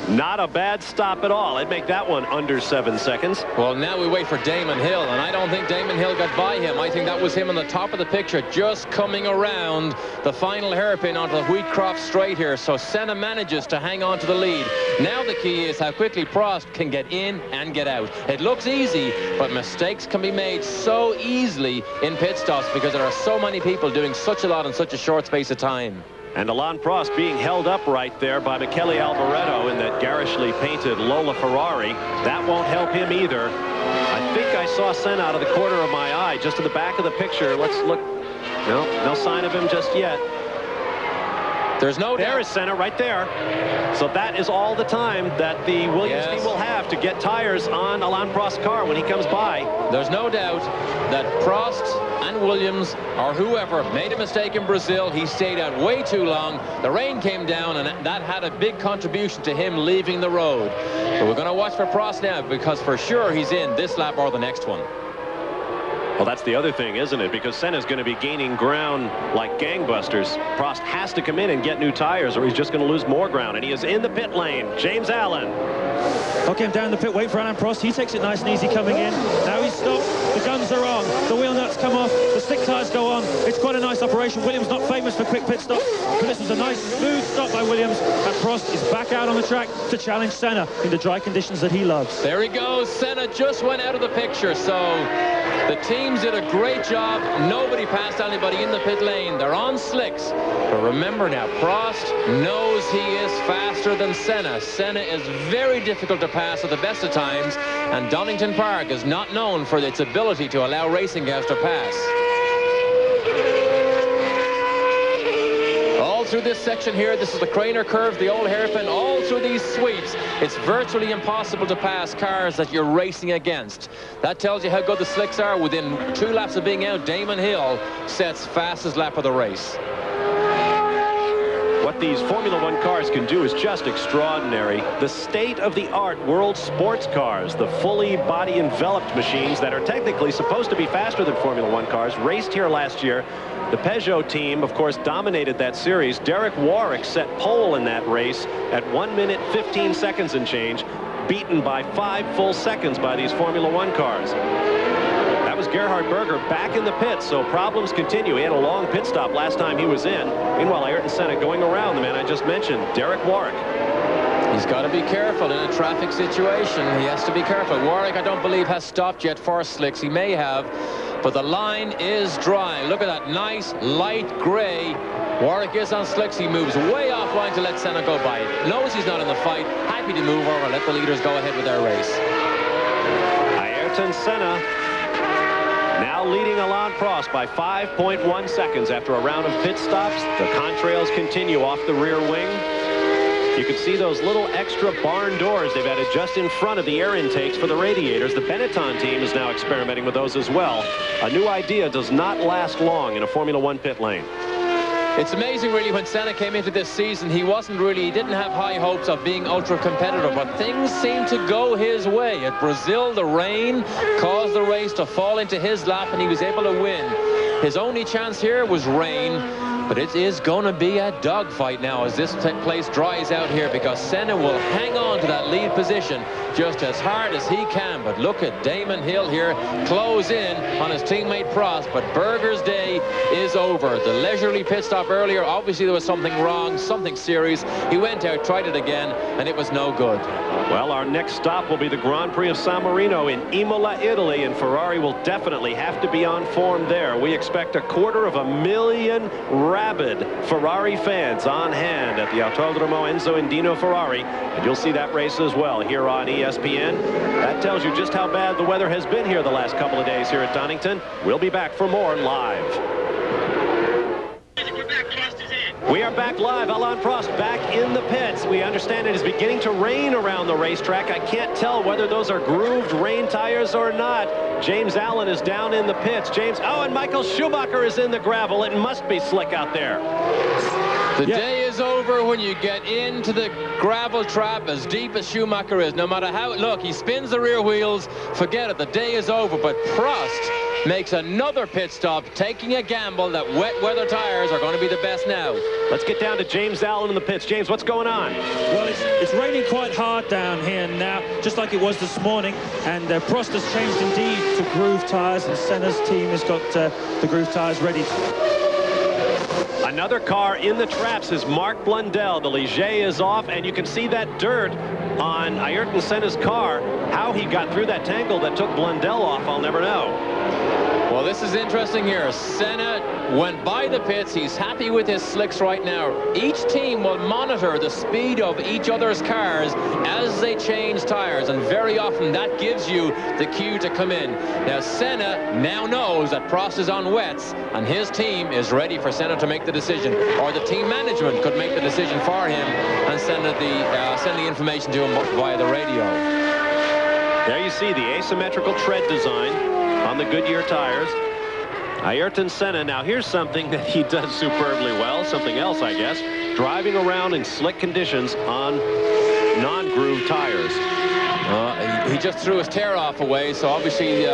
S1: Not a bad stop at all. I'd make that one under 7 seconds.
S2: Well, now we wait for Damon Hill, and I don't think Damon Hill got by him. I think that was him on the top of the picture, just coming around the final hairpin onto the Wheatcroft straight here. So Senna manages to hang on to the lead. Now the key is how quickly Prost can get in and get out. It looks easy, but mistakes can be made so easily in pit stops because there are so many people doing such a lot in such a short space of time.
S1: And Alain Prost being held up right there by Michele Alboreto in that garishly painted Lola Ferrari. That won't help him either. I think I saw Senna out of the corner of my eye, just to the back of the picture. Let's look. No sign of him just yet.
S2: There's no doubt.
S1: There is Senna right there. So that is all the time that the Williams team will have to get tires on Alain Prost's car when he comes by.
S2: There's no doubt that Prost and Williams or whoever made a mistake in Brazil. He stayed out way too long. The rain came down, and that had a big contribution to him leaving the road. But we're going to watch for Prost now, because for sure he's in this lap or the next one.
S1: Well, that's the other thing, isn't it? Because Senna's going to be gaining ground like gangbusters. Prost has to come in and get new tires, or he's just going to lose more ground. And he is in the pit lane. James Allen.
S4: Okay, I'm down the pit, wait for Alain Prost. He takes it nice and easy coming in. Now he's stopped. The guns are on. The wheel nuts come off. The slick tires go on. It's quite a nice operation. Williams not famous for quick pit stops, but this was a nice, smooth stop by Williams. And Prost is back out on the track to challenge Senna in the dry conditions that he loves.
S2: There he goes. Senna just went out of the picture, so the teams did a great job. Nobody passed anybody in the pit lane. They're on slicks. But remember now, Prost knows he is faster than Senna. Senna is very difficult to pass at the best of times, and Donington Park is not known for its ability to allow racing cars to pass. All through this section here, this is the Craner curve, the old hairpin, all through these sweeps, it's virtually impossible to pass cars that you're racing against. That tells you how good the slicks are. Within 2 laps of being out, Damon Hill sets fastest lap of the race.
S1: What these Formula One cars can do is just extraordinary. The state-of-the-art world sports cars, the fully body-enveloped machines that are technically supposed to be faster than Formula One cars, raced here last year. The Peugeot team, of course, dominated that series. Derek Warwick set pole in that race at 1 minute 15 seconds and change, beaten by 5 full seconds by these Formula One cars. That was Gerhard Berger back in the pits, so problems continue. He had a long pit stop last time he was in. Meanwhile, Ayrton Senna going around the man I just mentioned, Derek Warwick.
S2: He's got to be careful in a traffic situation. He has to be careful. Warwick, I don't believe, has stopped yet for slicks. He may have, but the line is dry. Look at that nice light gray. Warwick is on slicks. He moves way offline to let Senna go by. Knows he's not in the fight. Happy to move over and let the leaders go ahead with their race.
S1: Ayrton Senna now leading Alain Prost by 5.1 seconds after a round of pit stops. The contrails continue off the rear wing. You can see those little extra barn doors they've added just in front of the air intakes for the radiators. The Benetton team is now experimenting with those as well. A new idea does not last long in a Formula One pit lane.
S2: It's amazing, really, when Senna came into this season, he didn't have high hopes of being ultra competitive, but things seemed to go his way. At Brazil, the rain caused the race to fall into his lap, and he was able to win. His only chance here was rain, but it is going to be a dogfight now as this place dries out here, because Senna will hang on to that lead position just as hard as he can. But look at Damon Hill here close in on his teammate Prost, but Berger's day is over. The leisurely pit stop earlier, obviously there was something wrong, something serious. He went out, tried it again, and it was no good.
S1: Well, our next stop will be the Grand Prix of San Marino in Imola, Italy, and Ferrari will definitely have to be on form there. We expect 250,000 rabid Ferrari fans on hand at the Autodromo Enzo Indino Ferrari, and you'll see that race as well here on ESPN. That tells you just how bad the weather has been here the last couple of days here at Donington. We'll be back for more live. We are back live. Alain Prost back in the pits. We understand it is beginning to rain around the racetrack. I can't tell whether those are grooved rain tires or not. James Allen is down in the pits. And Michael Schumacher is in the gravel. It must be slick out there.
S2: The day is over when you get into the gravel trap as deep as Schumacher is. No matter how, look, he spins the rear wheels, forget it, the day is over. But Prost makes another pit stop, taking a gamble that wet weather tires are going to be the best now.
S1: Let's get down to James Allen in the pits. James, what's going on?
S4: Well, it's raining quite hard down here now, just like it was this morning. And Prost has changed indeed to groove tires, and Senna's team has got the groove tires ready.
S1: Another car in the traps is Mark Blundell. The Ligier is off, and you can see that dirt on Ayrton Senna's car. How he got through that tangle that took Blundell off, I'll never know.
S2: Well, this is interesting here. Senna went by the pits. He's happy with his slicks right now. Each team will monitor the speed of each other's cars as they change tires, and very often that gives you the cue to come in. Now, Senna now knows that Prost is on wets, and his team is ready for Senna to make the decision, or the team management could make the decision for him and send the information to him via the radio.
S1: There you see the asymmetrical tread design on the Goodyear tires. Ayrton Senna, now here's something that he does superbly well, something else I guess, driving around in slick conditions on non-groove tires.
S2: He just threw his tear-off away, so obviously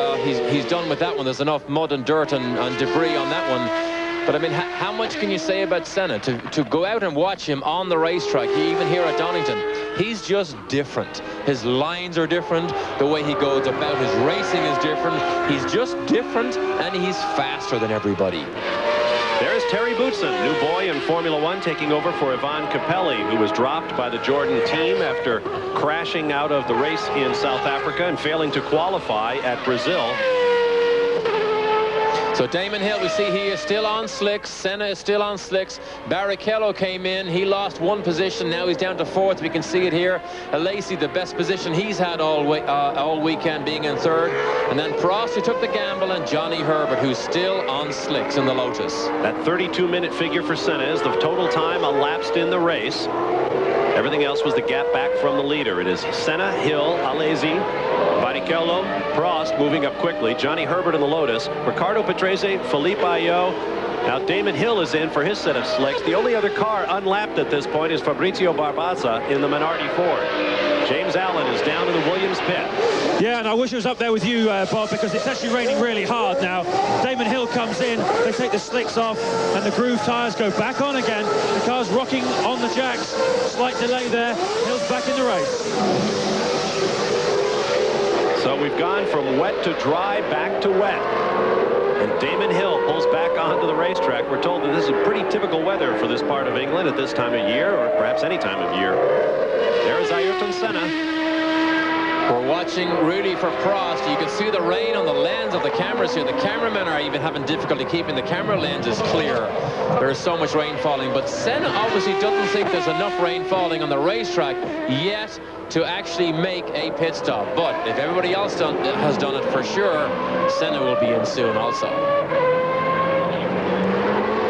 S2: he's done with that one. There's enough mud and dirt and debris on that one. But I mean, how much can you say about Senna? To go out and watch him on the racetrack, even here at Donington, he's just different. His lines are different. The way he goes about his racing is different. He's just different, and he's faster than everybody.
S1: There's Terry Boutsen, new boy in Formula One, taking over for Ivan Capelli, who was dropped by the Jordan team after crashing out of the race in South Africa and failing to qualify at Brazil.
S2: So Damon Hill, we see he is still on slicks. Senna is still on slicks. Barrichello came in. He lost one position. Now he's down to fourth. We can see it here. Lacey, the best position he's had all weekend, being in third. And then Prost, who took the gamble, and Johnny Herbert, who's still on slicks in the Lotus.
S1: That 32-minute figure for Senna is the total time elapsed in the race. Everything else was the gap back from the leader. It is Senna, Hill, Alesi, Barrichello, Prost moving up quickly. Johnny Herbert in the Lotus. Ricardo Patrese, Felipe Ayo. Now Damon Hill is in for his set of slicks. The only other car unlapped at this point is Fabrizio Barbazza in the Minardi Ford. James Allen is down in the Williams pit.
S4: Yeah, and I wish I was up there with you, Bob, because it's actually raining really hard now. Damon Hill comes in, they take the slicks off, and the groove tires go back on again. The car's rocking on the jacks. Slight delay there. Hill's back in the race.
S1: So we've gone from wet to dry, back to wet. And Damon Hill pulls back onto the racetrack. We're told that this is pretty typical weather for this part of England at this time of year, or perhaps any time of year. There is Ayrton Senna.
S2: We're watching really for Prost. You can see the rain on the lens of the cameras here. The cameramen are even having difficulty keeping the camera lenses clear. There is so much rain falling. But Senna obviously doesn't think there's enough rain falling on the racetrack yet to actually make a pit stop. But if everybody else has done it for sure, Senna will be in soon also.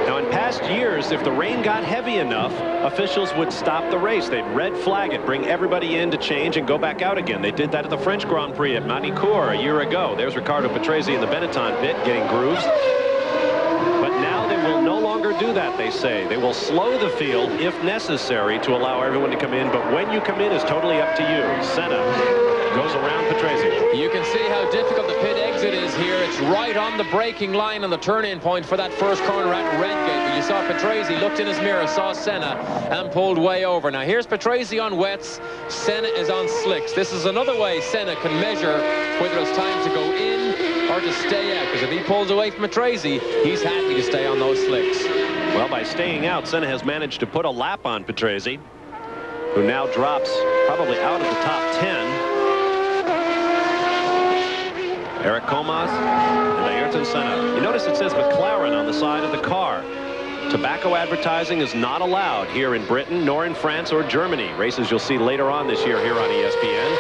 S1: Now, in past years, if the rain got heavy enough, officials would stop the race. They'd red flag it, bring everybody in to change, and go back out again. They did that at the French Grand Prix at Manicourt a year ago. There's Ricardo Patrese in the Benetton pit getting grooves. But now they will no longer do that, they say. They will slow the field if necessary to allow everyone to come in, but when you come in is totally up to you. Senna goes around Patrese.
S2: You can see how difficult the pit exit is here. It's right on the braking line on the turn-in point for that first corner at Redgate. But you saw Patrese looked in his mirror, saw Senna, and pulled way over. Now here's Patrese on wets. Senna is on slicks. This is another way Senna can measure whether it's time to go in or to stay out. Because if he pulls away from Patrese, he's happy to stay on those slicks.
S1: Well, by staying out, Senna has managed to put a lap on Patrese, who now drops probably out of the top 10. Eric Comas and Ayrton Senna. You notice it says McLaren on the side of the car. Tobacco advertising is not allowed here in Britain, nor in France or Germany. Races you'll see later on this year here on ESPN.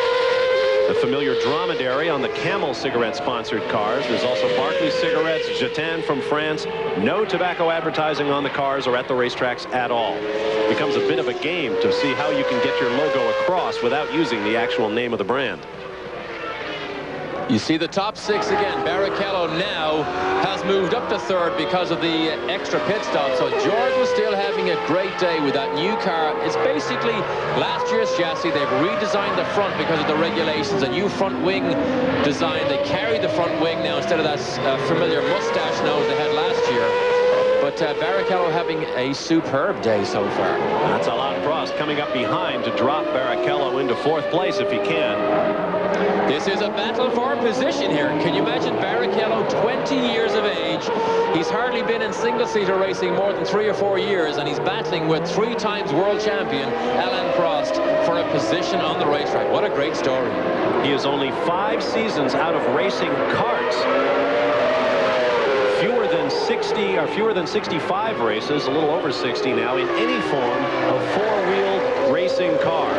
S1: The familiar dromedary on the Camel cigarette-sponsored cars. There's also Barclays cigarettes, Jetan from France. No tobacco advertising on the cars or at the racetracks at all. It becomes a bit of a game to see how you can get your logo across without using the actual name of the brand.
S2: You see the top 6 again. Barrichello now has moved up to 3rd because of the extra pit stop. So George was still having a great day with that new car. It's basically last year's chassis. They've redesigned the front because of the regulations. A new front wing design. They carry the front wing now instead of that familiar mustache nose they had last year. But Barrichello having a superb day so far.
S1: That's Alain Prost coming up behind to drop Barrichello into 4th place if he can.
S2: This is a battle for position here. Can you imagine Barrichello, 20 years of age? He's hardly been in single-seater racing more than 3 or 4 years, and he's battling with 3 times world champion Alain Prost for a position on the racetrack. What a great story.
S1: He is only 5 seasons out of racing karts. Fewer than 60 or fewer than 65 races, a little over 60 now, in any form of 4-wheeled racing car.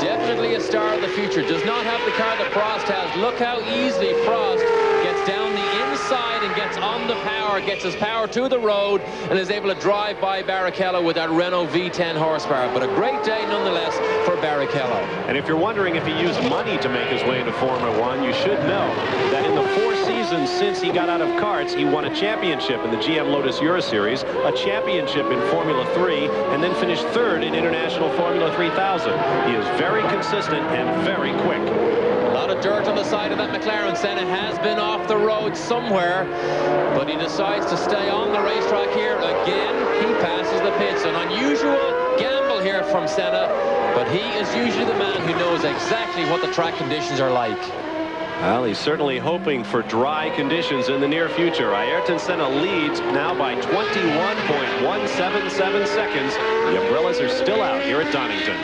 S2: Definitely a star of the future. Does not have the car that Prost has. Look how easily Prost gets down the inside and gets on the power, gets his power to the road, and is able to drive by Barrichello with that Renault V10 horsepower. But a great day nonetheless for Barrichello.
S1: And if you're wondering if he used money to make his way into Formula 1, you should know that in the 4 seasons since he got out of karts, he won a championship in the GM Lotus Euro Series, a championship in Formula 3, and then finished 3rd in International Formula 3000. He is very consistent and very quick.
S2: A lot of dirt on the side of that McLaren. Senna has been off the road somewhere, but he decides to stay on the racetrack here again. He passes the pits. An unusual gamble here from Senna, but he is usually the man who knows exactly what the track conditions are like.
S1: Well, he's certainly hoping for dry conditions in the near future. Ayrton Senna leads now by 21.177 seconds. The umbrellas are still out here at Donington.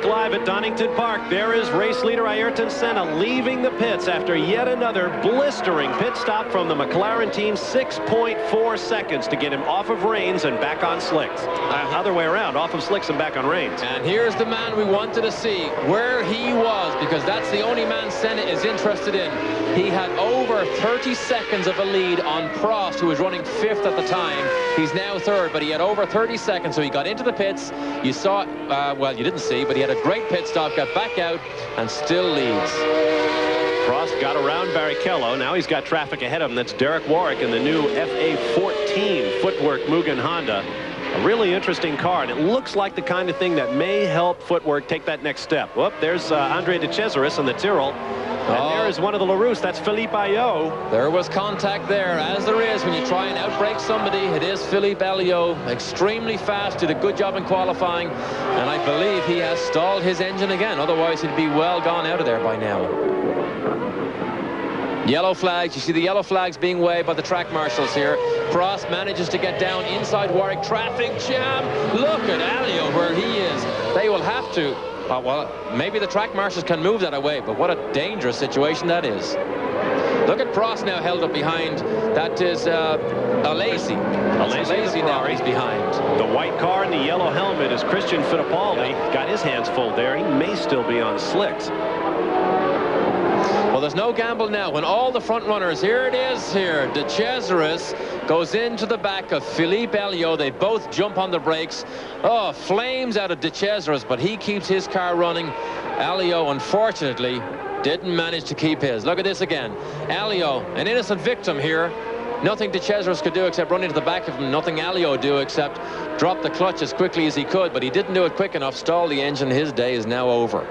S1: Live at Donington Park, there is race leader Ayrton Senna leaving the pits after yet another blistering pit stop from the McLaren team. 6.4 seconds to get him off of reins and back on slicks. Other way around, off of slicks and back on reins.
S2: And here's the man we wanted to see, where he was, because that's the only man Senna is interested in. He had over 30 seconds of a lead on Prost, who was running 5th at the time. He's now 3rd, but he had over 30 seconds, so he got into the pits. You saw, well, you didn't see, but he had a great pit stop, got back out, and still leads.
S1: Prost got around Barrichello. Now he's got traffic ahead of him. That's Derek Warwick in the new FA14 Footwork Mugen Honda. A really interesting car, and it looks like the kind of thing that may help Footwork take that next step. Whoop, there's Andre de Cesaris in the Tyrrell. And there is one of the LaRousse. That's Philippe Alliot.
S2: There was contact there, as there is when you try and outbrake somebody. It is Philippe Alliot, extremely fast, did a good job in qualifying, and I believe he has stalled his engine again. Otherwise, he'd be well gone out of there by now. Yellow flags. You see the yellow flags being waved by the track marshals here. Prost manages to get down inside Warwick. Traffic jam. Look at Alliot where he is. They will have to. Well, maybe the track marshals can move that away, but what a dangerous situation that is. Look at Prost now held up behind. That is Alesi. Alesi now is behind.
S1: The white car and the yellow helmet is Christian Fittipaldi. Got his hands full there. He may still be on slicks.
S2: Well, there's no gamble now. When all the front runners, here it is here. De Cesaris goes into the back of Philippe Alliot. They both jump on the brakes. Oh, flames out of De Cesaris, but he keeps his car running. Alliot, unfortunately, didn't manage to keep his. Look at this again. Alliot, an innocent victim here. Nothing De Cesaris could do except run into the back of him. Nothing Alliot do except drop the clutch as quickly as he could, but he didn't do it quick enough. Stall the engine. His day is now over.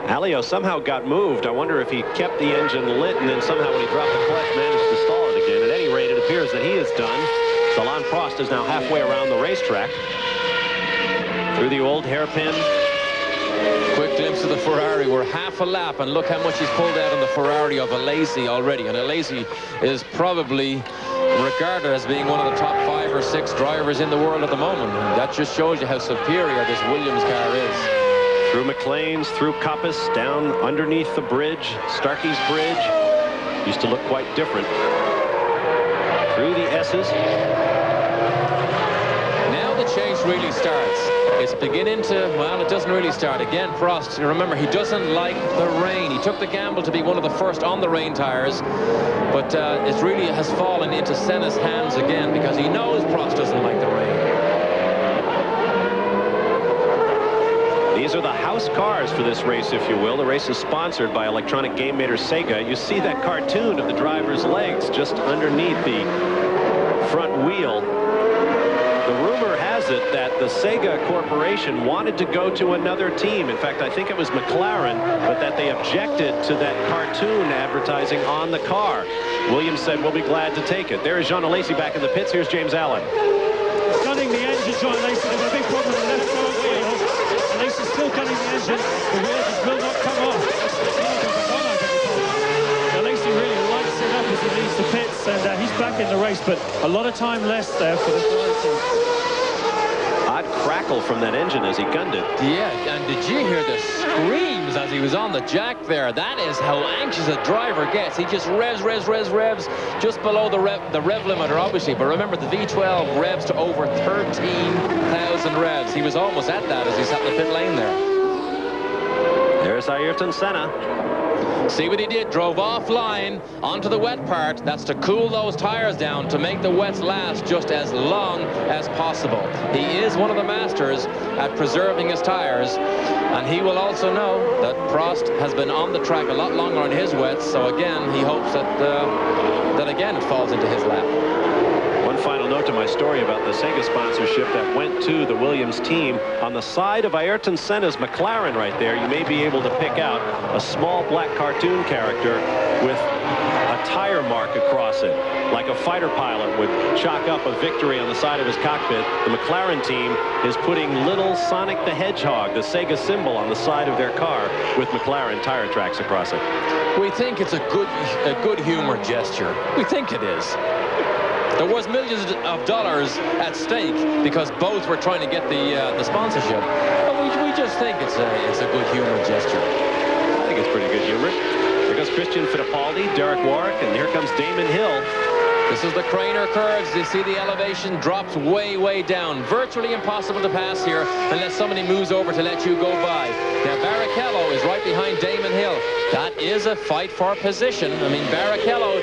S1: Alliot somehow got moved. I wonder if he kept the engine lit and then somehow when he dropped the clutch managed to stall it again. At any rate, it appears that he is done. Alain Prost is now halfway around the racetrack. Through the old hairpin.
S2: Quick glimpse of the Ferrari. We're half a lap, and look how much he's pulled out on the Ferrari of Alesi already. And Alesi is probably regarded as being one of the top 5 or 6 drivers in the world at the moment. And that just shows you how superior this Williams car is.
S1: Through McLean's, through Coppice, down underneath the bridge, Starkey's Bridge. Used to look quite different. Through the S's.
S2: Now the chase really starts. It's beginning to, well, it doesn't really start. Again, Prost, you remember, he doesn't like the rain. He took the gamble to be one of the first on the rain tires, but it really has fallen into Senna's hands again because he knows Prost doesn't like the rain.
S1: These are the house cars for this race, if you will. The race is sponsored by electronic game maker Sega. You see that cartoon of the driver's legs just underneath the front wheel. The rumor has it that the Sega Corporation wanted to go to another team. In fact, I think it was McLaren, but that they objected to that cartoon advertising on the car. Williams said, we'll be glad to take it. There is Jean Alesi back in the pits. Here's James Allen.
S4: Gunning the engine, Jean Alesi. There's a big problem with the left front wheel. Alesi's still gunning the engine. The wheel just will not come off. Alesi really lights it up as he leaves the pits, and he's back in the race, but a lot of time left there for the Ferrari team.
S1: Odd crackle from that engine as he gunned it.
S2: Yeah, and did you hear the screams as he was on the jack there? That is how anxious a driver gets. He just revs just below the rev limiter, obviously. But remember, the V12 revs to over 13,000 revs. He was almost at that as he sat in the pit lane there.
S1: There's Ayrton Senna.
S2: See what he did? Drove offline onto the wet part. That's to cool those tires down, to make the wets last just as long as possible. He is one of the masters at preserving his tires, and he will also know that Prost has been on the track a lot longer on his wets, so again, he hopes that, that again, it falls into his lap.
S1: One final note to my story about the Sega sponsorship that went to the Williams team. On the side of Ayrton Senna's McLaren right there, you may be able to pick out a small black cartoon character with a tire mark across it, like a fighter pilot would chalk up a victory on the side of his cockpit. The McLaren team is putting little Sonic the Hedgehog, the Sega symbol, on the side of their car with McLaren tire tracks across it.
S2: We think it's a good humor gesture. We think it is. There was millions of dollars at stake because both were trying to get the sponsorship. But we just think it's a good humor gesture.
S1: I think it's pretty good humor. Here goes Christian Fittipaldi, Derek Warwick, and here comes Damon Hill.
S2: This is the Craner curves. You see the elevation drops way down. Virtually impossible to pass here unless somebody moves over to let you go by. Now Barrichello is right behind Damon Hill. That is a fight for position. I mean, Barrichello,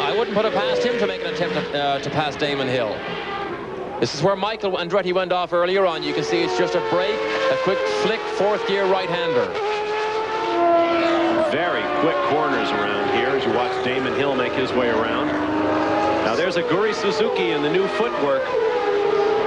S2: I wouldn't put it past him to make an attempt to pass Damon Hill. This is where Michael Andretti went off earlier on. You can see it's just a brake, a quick flick, fourth gear right-hander.
S1: Very quick corners around here as you watch Damon Hill make his way around. Now there's Aguri Suzuki in the new footwork.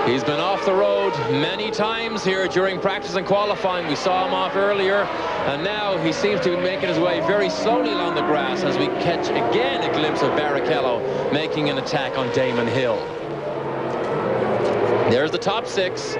S2: He's been off the road many times here during practice and qualifying. We saw him off earlier, and now he seems to be making his way very slowly along the grass as we catch again a glimpse of Barrichello making an attack on Damon Hill. There's the top six.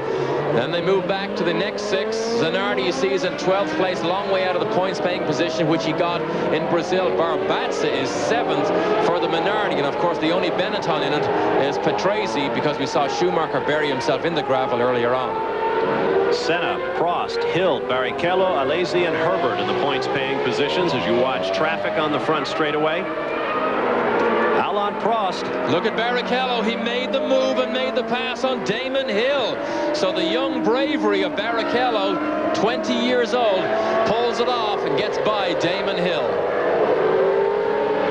S2: Then they move back to the next six. Zanardi, you see, is in 12th place, long way out of the points-paying position, which he got in Brazil. Barbazza is 7th for the Minardi, and of course the only Benetton in it is Patrese, because we saw Schumacher bury himself in the gravel earlier on.
S1: Senna, Prost, Hill, Barrichello, Alesi, and Herbert in the points-paying positions as you watch traffic on the front straightaway. Alain Prost.
S2: Look at Barrichello. He made the move and made the pass on Damon Hill. So the young bravery of Barrichello, 20 years old, pulls it off and gets by Damon Hill.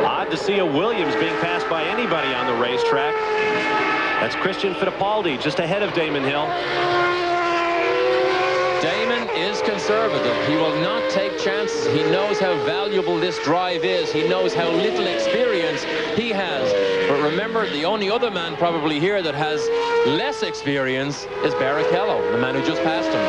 S1: Odd to see a Williams being passed by anybody on the racetrack. That's Christian Fittipaldi just ahead of Damon Hill.
S2: Damon is conservative. He will not take chances. He knows how valuable this drive is. He knows how little experience he has. But remember, the only other man probably here that has less experience is Barrichello, the man who just passed him.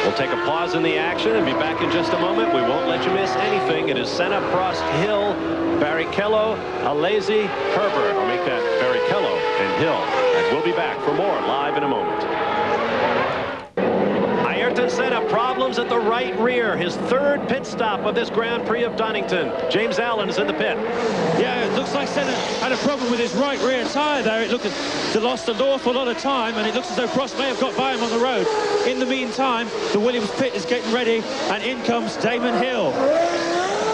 S1: We'll take a pause in the action and be back in just a moment. We won't let you miss anything. It is Senna, Prost, Hill, Barrichello, Alesi, Herbert. I'll make that Barrichello and Hill. And we'll be back for more live in a moment. Ayrton Senna, problems at the right rear. His third pit stop of this Grand Prix of Donington. James Allen is in the pit.
S4: Yeah, it looks like Senna had a problem with his right rear tyre there. It looked like he lost an awful lot of time, and it looks as though Prost may have got by him on the road. In the meantime, the Williams pit is getting ready, and in comes Damon Hill.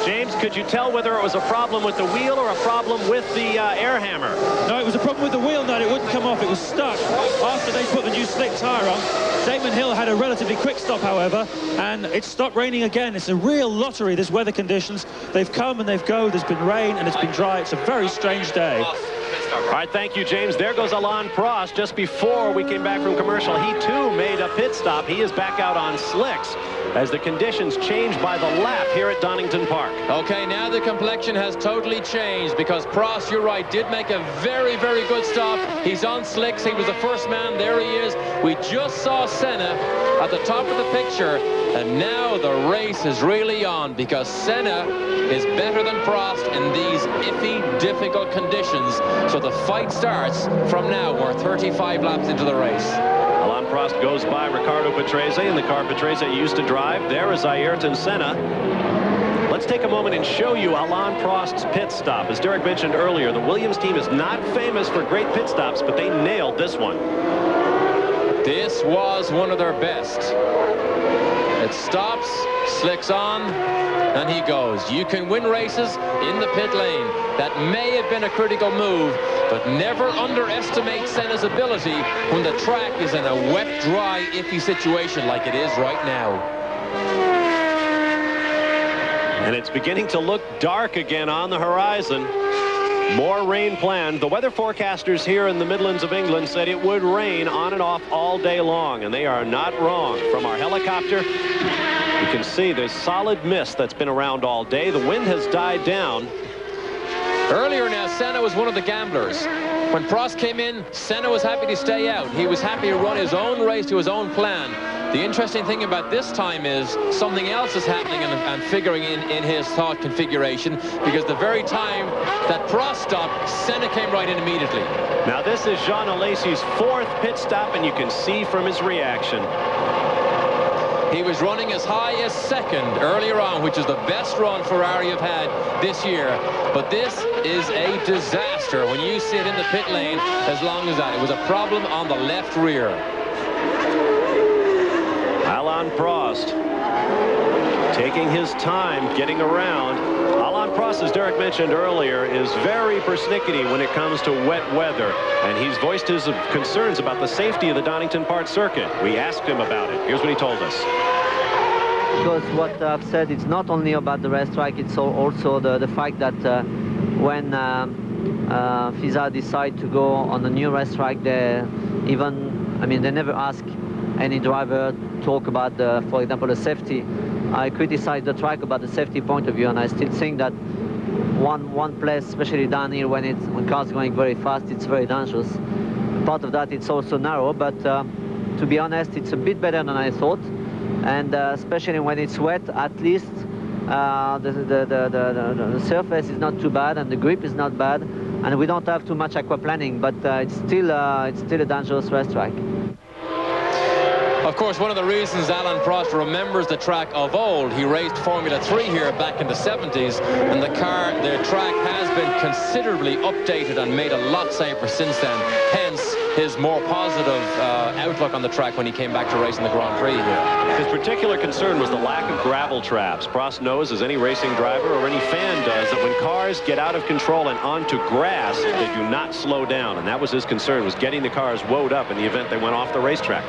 S1: James, could you tell whether it was a problem with the wheel or a problem with the air hammer?
S4: No, it was a problem with the wheel nut. It wouldn't come off. It was stuck after they put the new slick tyre on. Damon Hill had a relatively quick stop, however, and it stopped raining again. It's a real lottery, this weather conditions. They've come and they've go. There's been rain and it's been dry. It's a very strange day.
S1: All right, thank you, James. There goes Alain Prost. Just before we came back from commercial, he too made a pit stop. He is back out on slicks as the conditions change by the lap here at Donington Park.
S2: Okay, now the complexion has totally changed because Prost, you're right, did make a very, very good stop. He's on slicks. He was the first man. There he is. We just saw Senna at the top of the picture, and now the race is really on because Senna is better than Prost in these iffy, difficult conditions. So the fight starts from now. We're 35 laps into the race.
S1: Alain Prost goes by Riccardo Patrese in the car Patrese used to drive. There is Ayrton Senna. Let's take a moment and show you Alain Prost's pit stop. As Derek mentioned earlier, the Williams team is not famous for great pit stops, but they nailed this one.
S2: This was one of their best. It stops, slicks on, and he goes. You can win races in the pit lane. That may have been a critical move, but never underestimate Senna's ability when the track is in a wet, dry, iffy situation like it is right now.
S1: And it's beginning to look dark again on the horizon. More rain planned. The weather forecasters here in the Midlands of England said it would rain on and off all day long, and they are not wrong. From our helicopter, you can see there's solid mist that's been around all day. The wind has died down.
S2: Earlier now, Senna was one of the gamblers. When Prost came in, Senna was happy to stay out. He was happy to run his own race to his own plan. The interesting thing about this time is something else is happening and figuring in his thought configuration, because the very time that Prost stopped, Senna came right in immediately.
S1: Now this is Jean Alesi's fourth pit stop, and you can see from his reaction.
S2: He was running as high as second earlier on, which is the best run Ferrari have had this year. But this is a disaster when you sit in the pit lane as long as that. It was a problem on the left rear.
S1: Alain Prost taking his time getting around. Alain Prost, as Derek mentioned earlier, is very persnickety when it comes to wet weather, and he's voiced his concerns about the safety of the Donington Park circuit. We asked him about it. Here's what he told us.
S6: Because what I've said, it's not only about the racetrack, it's also the fact that when FISA decide to go on a new racetrack, they never ask any driver talk about, for example, the safety. I criticize the track about the safety point of view, and I still think that one place, especially down here, when cars going very fast, it's very dangerous. Part of that, it's also narrow, but to be honest, it's a bit better than I thought. And especially when it's wet, at least the surface is not too bad, and the grip is not bad, and we don't have too much aquaplaning, but it's still a dangerous racetrack.
S2: Of course, one of the reasons Alain Prost remembers the track of old, he raced Formula 3 here back in the 70s, and the track has been considerably updated and made a lot safer since then. Hence, his more positive outlook on the track when he came back to race in the Grand Prix here.
S1: His particular concern was the lack of gravel traps. Prost knows, as any racing driver or any fan does, that when cars get out of control and onto grass, they do not slow down, and that was his concern, was getting the cars woed up in the event they went off the racetrack.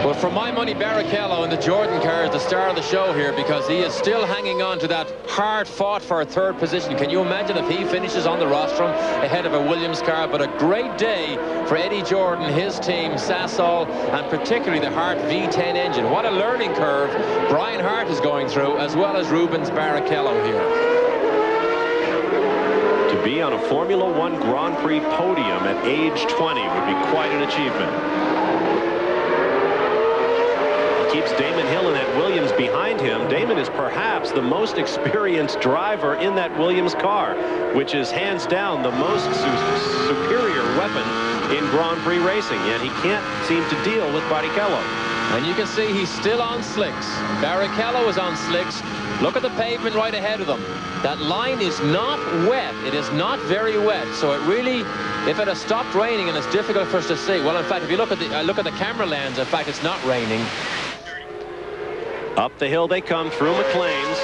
S2: Well, for my money, Barrichello in the Jordan car is the star of the show here, because he is still hanging on to that hard-fought for a third position. Can you imagine if he finishes on the rostrum ahead of a Williams car? But a great day for Eddie Jordan, his team, Sasol, and particularly the Hart V10 engine. What a learning curve Brian Hart is going through, as well as Rubens Barrichello here.
S1: To be on a Formula One Grand Prix podium at age 20 would be quite an achievement. Keeps Damon Hill in that Williams behind him. Damon is perhaps the most experienced driver in that Williams car, which is hands down the most superior weapon in Grand Prix racing, yet he can't seem to deal with Barrichello.
S2: And you can see he's still on slicks. Barrichello is on slicks. Look at the pavement right ahead of them. That line is not wet. It is not very wet. So it really, if it has stopped raining, and it's difficult for us to see. Well, in fact, if you look at the camera lens, in fact, it's not raining.
S1: Up the hill they come through McLean's.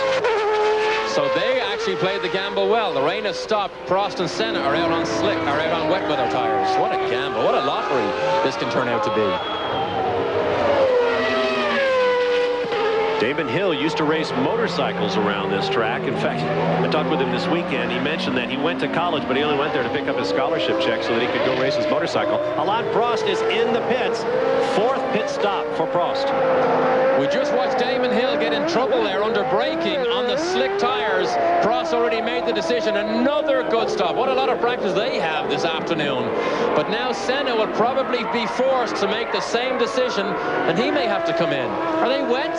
S2: So they actually played the gamble well. The rain has stopped. Prost and Senna are out on wet weather tires. What a gamble. What a lottery this can turn out to be.
S1: Damon Hill used to race motorcycles around this track. In fact, I talked with him this weekend. He mentioned that he went to college, but he only went there to pick up his scholarship check so that he could go race his motorcycle. Alain Prost is in the pits. 4th pit stop for Prost.
S2: We just watched Damon Hill get in trouble there under braking on the slick tires. Prost already made the decision. Another good stop. What a lot of practice they have this afternoon. But now Senna will probably be forced to make the same decision, and he may have to come in. Are they wet?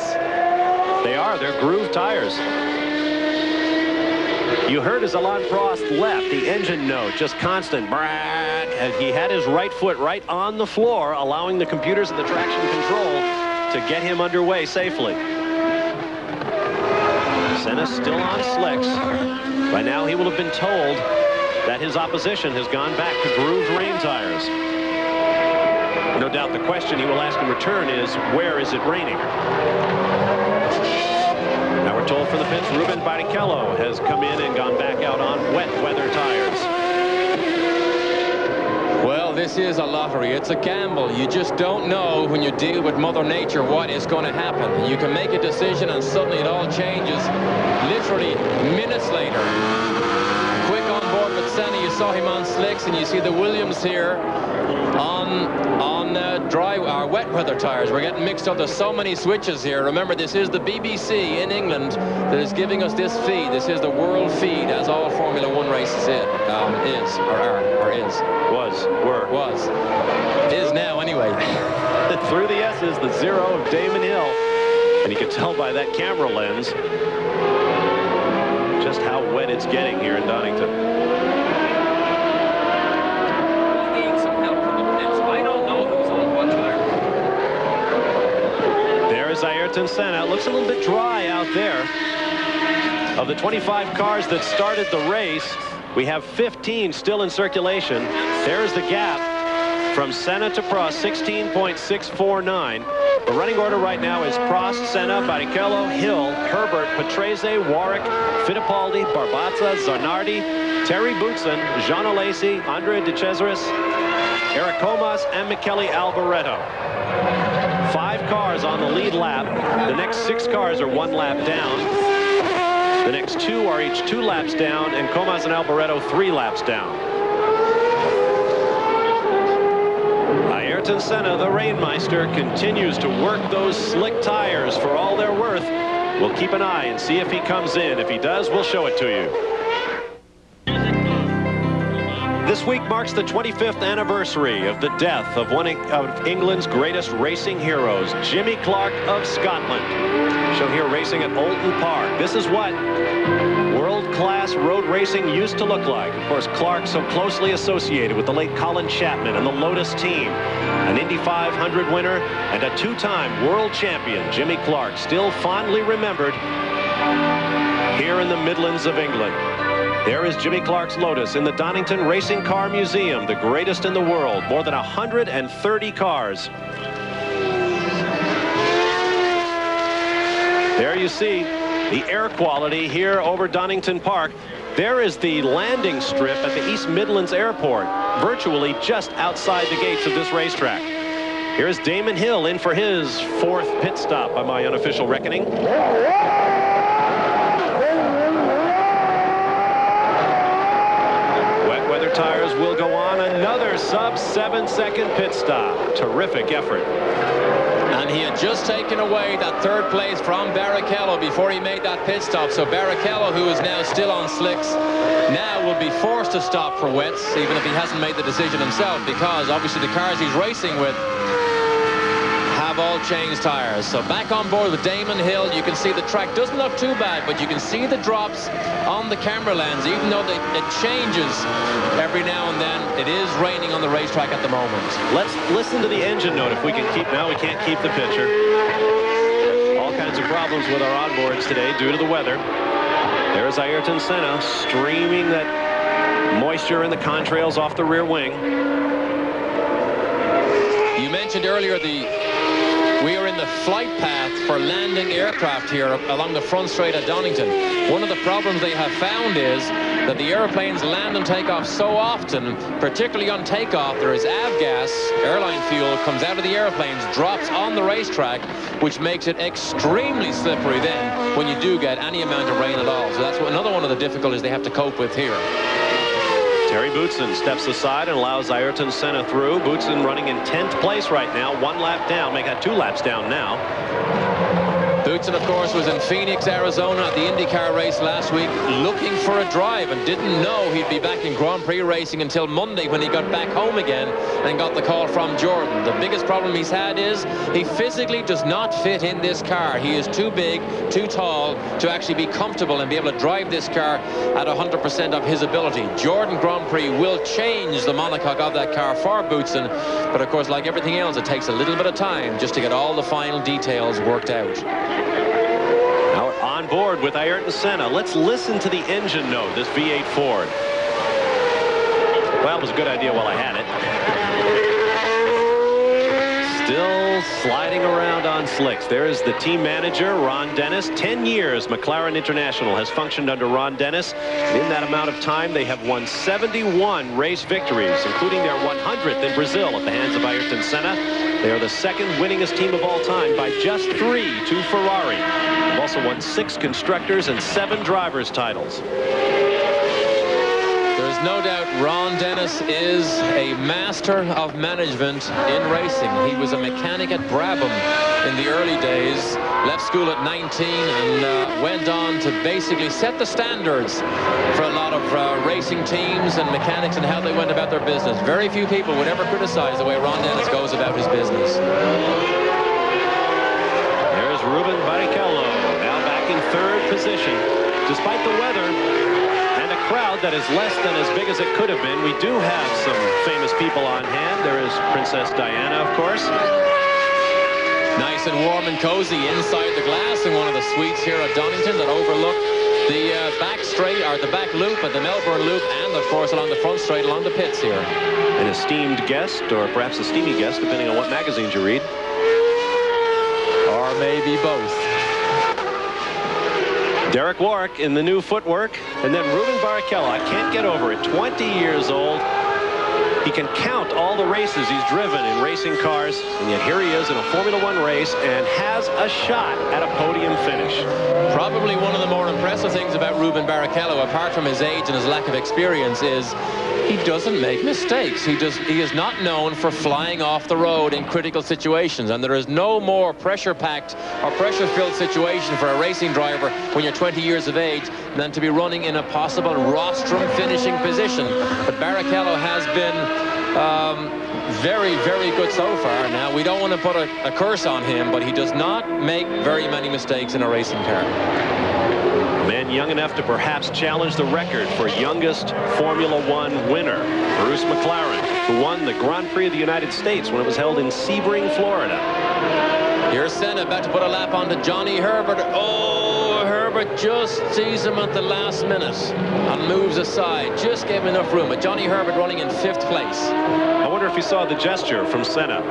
S1: They are. They're grooved tires. You heard as Alain Prost left, the engine note, just constant. And he had his right foot right on the floor, allowing the computers and the traction control to get him underway safely. Senna still on slicks. By now he will have been told that his opposition has gone back to grooved rain tires. No doubt the question he will ask in return is, where is it raining? Now we're told from the pits, Ruben Barrichello has come in and gone back out on wet weather tires.
S2: Well, this is a lottery. It's a gamble. You just don't know when you deal with Mother Nature what is going to happen. You can make a decision and suddenly it all changes literally minutes later. Quick on board with Senna. You saw him on slicks, and you see the Williams here on dry or wet weather tires. We're getting mixed up. There's so many switches here. Remember, this is the BBC in England that is giving us this feed. This is the world feed, as all Formula One races is now anyway.
S1: Through the S's, the 0 of Damon Hill, and you can tell by that camera lens just how wet it's getting here in Donington. Ayrton Senna. It looks a little bit dry out there. Of the 25 cars that started the race, we have 15 still in circulation. There's the gap from Senna to Prost, 16.649. The running order right now is Prost, Senna, Barrichello, Hill, Herbert, Patrese, Warwick, Fittipaldi, Barbazza, Zanardi, Terry Boutsen, Jean Alesi, Andre De Cesaris, Eric Comas, and Michele Alboreto. 5 cars on the lead lap. The next 6 cars are 1 lap down. The next 2 are each 2 laps down, and Comas and Alboreto 3 laps down. Ayrton Senna, the Rainmeister, continues to work those slick tires for all they're worth. We'll keep an eye and see if he comes in. If he does, we'll show it to you. This week marks the 25th anniversary of the death of one of England's greatest racing heroes, Jimmy Clark of Scotland. Shown here racing at Oulton Park. This is what world-class road racing used to look like. Of course, Clark so closely associated with the late Colin Chapman and the Lotus team. An Indy 500 winner and a 2-time world champion, Jimmy Clark, still fondly remembered here in the Midlands of England. There is Jimmy Clark's Lotus in the Donington Racing Car Museum, the greatest in the world. More than 130 cars. There you see the air quality here over Donington Park. There is the landing strip at the East Midlands Airport, virtually just outside the gates of this racetrack. Here's Damon Hill in for his 4th pit stop by my unofficial reckoning. Tires will go on. Another sub-7-second pit stop. Terrific effort.
S2: And he had just taken away that 3rd place from Barrichello before he made that pit stop. So Barrichello, who is now still on slicks, now will be forced to stop for wets, even if he hasn't made the decision himself, because obviously the cars he's racing with have all changed tires. So back on board with Damon Hill. You can see the track doesn't look too bad, but you can see the drops on the camera lens, even though it changes every now and then. It is raining on the racetrack at the moment.
S1: Let's listen to the engine note if we can keep. Now we can't keep the picture. All kinds of problems with our onboards today due to the weather. There's Ayrton Senna streaming that moisture in the contrails off the rear wing.
S2: You mentioned earlier we are in the flight path for landing aircraft here along the front straight at Donington. One of the problems they have found is that the airplanes land and take off so often, particularly on takeoff, there is avgas, airline fuel, comes out of the airplanes, drops on the racetrack, which makes it extremely slippery then when you do get any amount of rain at all. So that's another one of the difficulties they have to cope with here.
S1: Terry Boutsen steps aside and allows Ayrton Senna through. Boutsen running in 10th place right now, 1 lap down, make that 2 laps down now.
S2: Boutsen, of course, was in Phoenix, Arizona at the IndyCar race last week looking for a drive and didn't know he'd be back in Grand Prix racing until Monday when he got back home again and got the call from Jordan. The biggest problem he's had is he physically does not fit in this car. He is too big, too tall to actually be comfortable and be able to drive this car at 100% of his ability. Jordan Grand Prix will change the monocoque of that car for Boutsen, but of course, like everything else, it takes a little bit of time just to get all the final details worked out.
S1: Now on board with Ayrton Senna. Let's listen to the engine note, this V8 Ford. Well, it was a good idea while I had it. Still sliding around on slicks. There is the team manager, Ron Dennis. 10 years McLaren International has functioned under Ron Dennis. And in that amount of time, they have won 71 race victories, including their 100th in Brazil at the hands of Ayrton Senna. They are the second winningest team of all time by just 3 to Ferrari. They've also won 6 constructors and 7 drivers' titles.
S2: There's no doubt Ron Dennis is a master of management in racing. He was a mechanic at Brabham in the early days, left school at 19 and went on to basically set the standards for a lot of racing teams and mechanics and how they went about their business. Very few people would ever criticize the way Ron Dennis goes about his business.
S1: There's Ruben Barrichello, now back in 3rd position. Despite the weather and a crowd that is less than as big as it could have been, we do have some famous people on hand. There is Princess Diana, of course.
S2: Nice and warm and cozy inside the glass in one of the suites here at Donington that overlook the back straight, or the back loop at the Melbourne Loop, and of course along the front straight along the pits here.
S1: An esteemed guest, or perhaps a steamy guest, depending on what magazines you read.
S2: Or maybe both.
S1: Derek Warwick in the new footwork, and then Ruben Barrichello. I can't get over it. 20 years old. He can count all the races he's driven in racing cars, and yet here he is in a Formula One race and has a shot at a podium finish.
S2: Probably one of the more impressive things about Ruben Barrichello, apart from his age and his lack of experience, is he doesn't make mistakes. He is not known for flying off the road in critical situations, and there is no more pressure-packed or pressure-filled situation for a racing driver when you're 20 years of age than to be running in a possible rostrum finishing position. But Barrichello has been very, very good so far. Now, we don't want to put a curse on him, but he does not make very many mistakes in a racing car.
S1: Man young enough to perhaps challenge the record for youngest Formula One winner, Bruce McLaren, who won the Grand Prix of the United States when it was held in Sebring, Florida.
S2: Here's Senna about to put a lap onto Johnny Herbert. Oh, Herbert just sees him at the last minute and moves aside. Just gave him enough room. But Johnny Herbert running in 5th place.
S1: I wonder if you saw the gesture from Senna.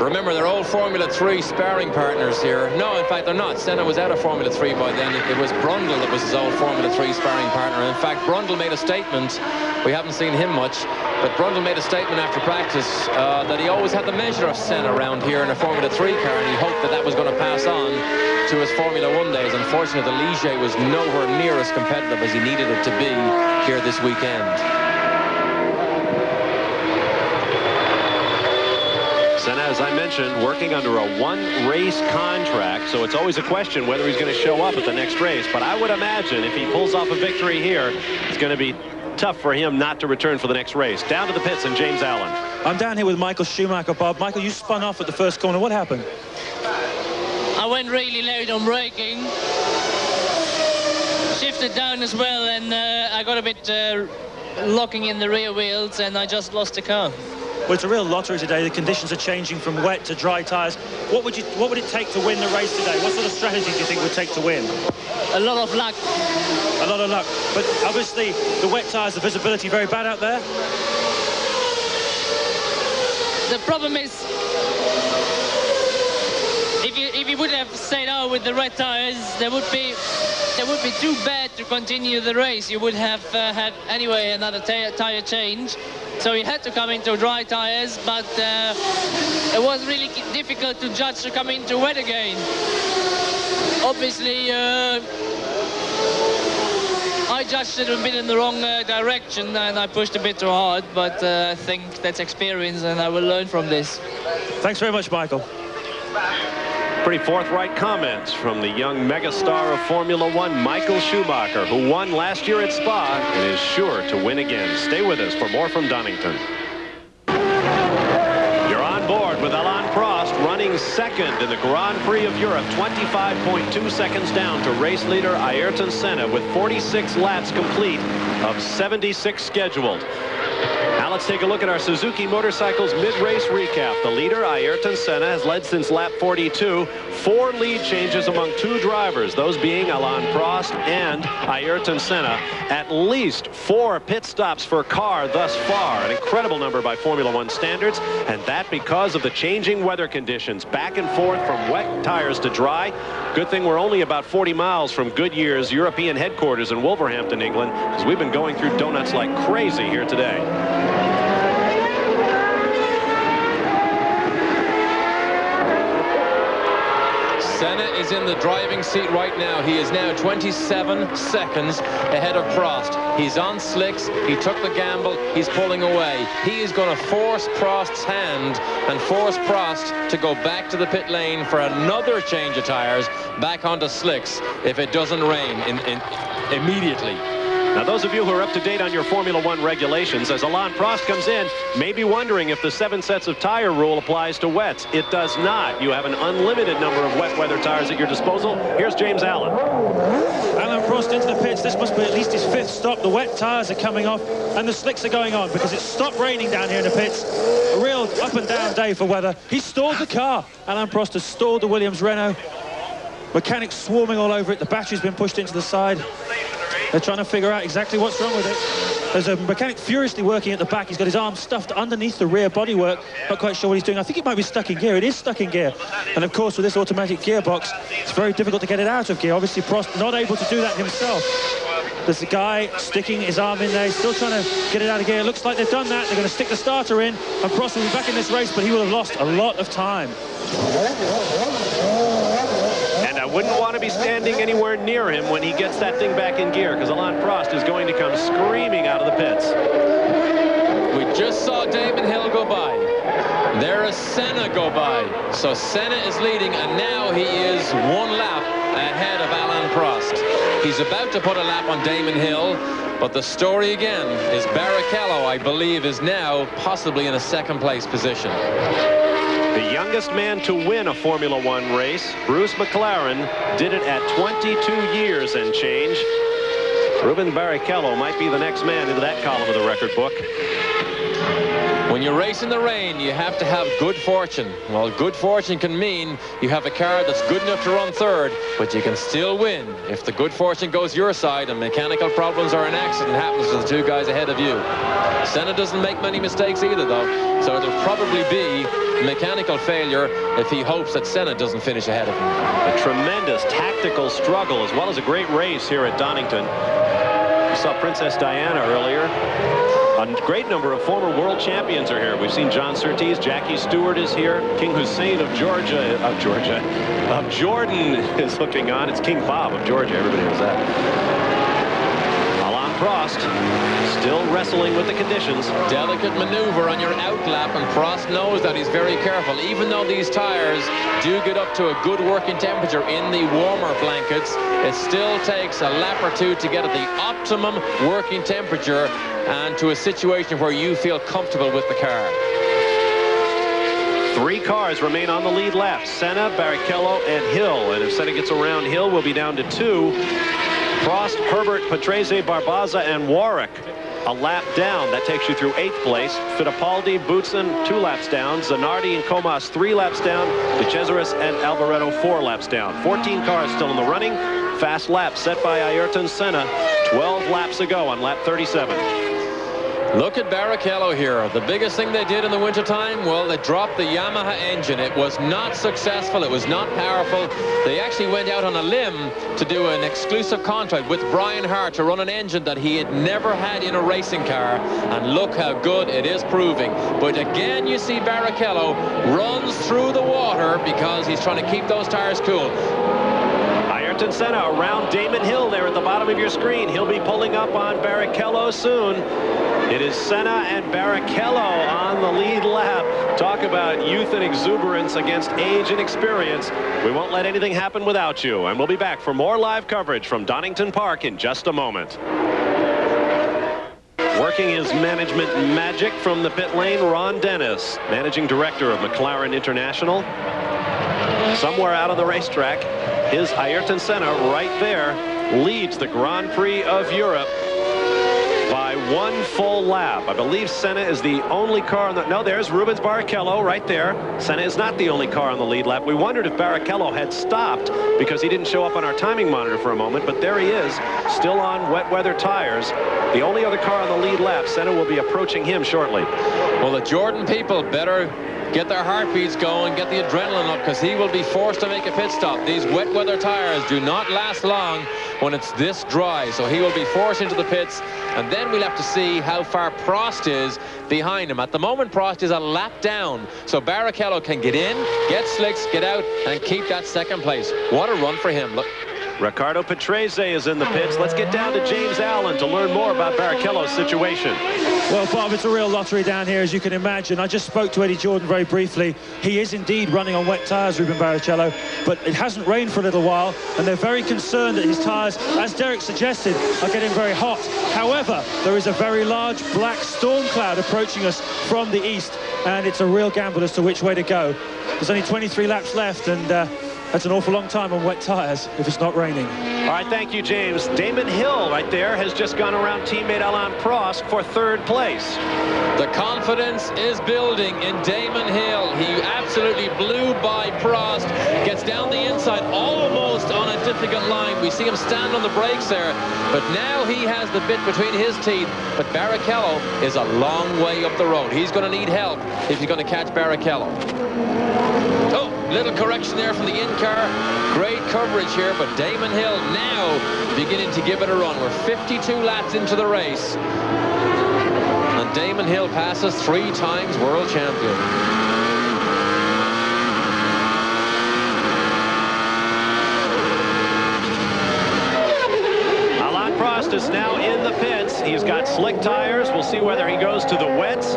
S2: Remember, they're old Formula 3 sparring partners here. No, in fact, they're not. Senna was out of Formula 3 by then. It was Brundle that was his old Formula 3 sparring partner. In fact, Brundle made a statement. We haven't seen him much, but Brundle made a statement after practice that he always had the measure of Senna around here in a Formula 3 car, and he hoped that that was going to pass on to his Formula 1 days. Unfortunately, the Ligier was nowhere near as competitive as he needed it to be here this weekend.
S1: Senna, as I mentioned, working under a 1-race contract, so it's always a question whether he's going to show up at the next race. But I would imagine if he pulls off a victory here, it's going to be tough for him not to return for the next race. Down to the pits and James Allen.
S4: I'm down here with Michael Schumacher. Bob, Michael, you spun off at the first corner. What happened?
S7: I went really loud on braking, shifted down as well, and I got a bit locking in the rear wheels, and I just lost the car.
S4: Well, it's a real lottery today. The conditions are changing from wet to dry tyres. What would it take to win the race today? What sort of strategy do you think would take to win?
S7: A lot of luck.
S4: A lot of luck. But obviously, the wet tyres, the visibility very bad out there.
S7: The problem is, if you would have stayed out with the red tyres, there would be it would be too bad to continue the race. You would have had anyway another tire change. So he had to come into dry tires, but it was really difficult to judge to come into wet again. Obviously, I judged it a bit in the wrong direction, and I pushed a bit too hard, but I think that's experience, and I will learn from this.
S4: Thanks very much, Michael.
S1: Pretty forthright comments from the young megastar of Formula One, Michael Schumacher, who won last year at Spa and is sure to win again. Stay with us for more from Donington. You're on board with Alain Prost, running second in the Grand Prix of Europe, 25.2 seconds down to race leader Ayrton Senna with 46 laps complete of 76 scheduled. Now let's take a look at our Suzuki Motorcycles mid-race recap. The leader, Ayrton Senna, has led since lap 42. 4 lead changes among 2 drivers, those being Alain Prost and Ayrton Senna. At least 4 pit stops for car thus far, an incredible number by Formula One standards, and that because of the changing weather conditions, back and forth from wet tires to dry. Good thing we're only about 40 miles from Goodyear's European headquarters in Wolverhampton, England, because we've been going through donuts like crazy here today.
S2: Senna is in the driving seat right now. He is now 27 seconds ahead of Prost. He's on slicks. He took the gamble. He's pulling away. He is going to force Prost's hand and force Prost to go back to the pit lane for another change of tires back onto slicks if it doesn't rain immediately.
S1: Now, those of you who are up to date on your Formula One regulations, as Alain Prost comes in, may be wondering if the 7 sets of tire rule applies to wets. It does not. You have an unlimited number of wet weather tires at your disposal. Here's James Allen.
S4: Alain Prost into the pits. This must be at least his 5th stop. The wet tires are coming off and the slicks are going on because it's stopped raining down here in the pits. A real up and down day for weather. He stalled the car. Alain Prost has stalled the Williams Renault. Mechanics swarming all over it. The battery's been pushed into the side. They're trying to figure out exactly what's wrong with it. There's a mechanic furiously working at the back. He's got his arm stuffed underneath the rear bodywork. Not quite sure what he's doing. I think it might be stuck in gear. It is stuck in gear. And of course, with this automatic gearbox, it's very difficult to get it out of gear. Obviously, Prost not able to do that himself. There's a guy sticking his arm in there. He's still trying to get it out of gear. It looks like they've done that. They're going to stick the starter in. And Prost will be back in this race, but he will have lost a lot of time.
S1: I wouldn't want to be standing anywhere near him when he gets that thing back in gear, because Alain Prost is going to come screaming out of the pits.
S2: We just saw Damon Hill go by. There is Senna go by. So Senna is leading, and now he is 1 lap ahead of Alain Prost. He's about to put a lap on Damon Hill, but the story again is Barrichello, I believe, is now possibly in a 2nd place position.
S1: The youngest man to win a Formula One race, Bruce McLaren, did it at 22 years and change. Ruben Barrichello might be the next man into that column of the record book.
S2: When you race in the rain, you have to have good fortune. Well, good fortune can mean you have a car that's good enough to run 3rd, but you can still win if the good fortune goes your side and mechanical problems or an accident happens to the 2 guys ahead of you. Senna doesn't make many mistakes either, though, so it'll probably be mechanical failure if he hopes that Senna doesn't finish ahead of him.
S1: A tremendous tactical struggle as well as a great race here at Donington. We saw Princess Diana earlier. A great number of former world champions are here. We've seen John Surtees, Jackie Stewart is here. King Hussein of Jordan is looking on. It's King Bob of Georgia. Everybody knows that. Prost still wrestling with the conditions.
S2: Delicate maneuver on your out lap, and Prost knows that. He's very careful. Even though these tires do get up to a good working temperature in the warmer blankets, it still takes a lap or 2 to get at the optimum working temperature and to a situation where you feel comfortable with the car.
S1: 3 cars remain on the lead lap: Senna, Barrichello, and Hill. And if Senna gets around Hill, we'll be down to 2. Prost, Herbert, Patrese, Barbaza, and Warwick a lap down. That takes you through 8th place. Fittipaldi, Boutsen 2 laps down. Zanardi and Comas 3 laps down. De Cesaris and Alvaretto 4 laps down. 14 cars still in the running. Fast lap set by Ayrton Senna 12 laps ago on lap 37.
S2: Look at Barrichello here. The biggest thing they did in the wintertime, well, they dropped the Yamaha engine. It was not successful. It was not powerful. They actually went out on a limb to do an exclusive contract with Brian Hart to run an engine that he had never had in a racing car. And look how good it is proving. But again, you see Barrichello runs through the water because he's trying to keep those tires cool.
S1: Ayrton Senna around Damon Hill there at the bottom of your screen. He'll be pulling up on Barrichello soon. It is Senna and Barrichello on the lead lap. Talk about youth and exuberance against age and experience. We won't let anything happen without you. And we'll be back for more live coverage from Donington Park in just a moment. Working his management magic from the pit lane, Ron Dennis, managing director of McLaren International. Somewhere out on the racetrack, his Ayrton Senna right there leads the Grand Prix of Europe by 1 full lap. I believe Senna is the only car on the... No, there's Rubens Barrichello right there. Senna is not the only car on the lead lap. We wondered if Barrichello had stopped because he didn't show up on our timing monitor for a moment, but there he is, still on wet weather tires. The only other car on the lead lap. Senna will be approaching him shortly.
S2: Well, the Jordan people better get their heartbeats going, get the adrenaline up, because he will be forced to make a pit stop. These wet weather tires do not last long when it's this dry, so he will be forced into the pits, and then we'll have to see how far Prost is behind him. At the moment, Prost is a lap down, so Barrichello can get in, get slicks, get out, and keep that second place. What a run for him. Look.
S1: Riccardo Patrese is in the pits. Let's get down to James Allen to learn more about Barrichello's situation.
S4: Well, Bob, it's a real lottery down here, as you can imagine. I just spoke to Eddie Jordan very briefly. He is indeed running on wet tyres, Ruben Barrichello, but it hasn't rained for a little while, and they're very concerned that his tyres, as Derek suggested, are getting very hot. However, there is a very large black storm cloud approaching us from the east, and it's a real gamble as to which way to go. There's only 23 laps left, and that's an awful long time on wet tyres if it's not raining.
S1: All right, thank you, James. Damon Hill right there has just gone around teammate Alain Prost for 3rd place.
S2: The confidence is building in Damon Hill. He absolutely blew by Prost, gets down the inside almost on a difficult line. We see him stand on the brakes there, but now he has the bit between his teeth. But Barrichello is a long way up the road. He's going to need help if he's going to catch Barrichello. Oh, little correction there from the in-car. Great coverage here, but Damon Hill now beginning to give it a run. We're 52 laps into the race. And Damon Hill passes 3 times world champion.
S1: Alain Prost is now in the pits. He's got slick tires. We'll see whether he goes to the wets.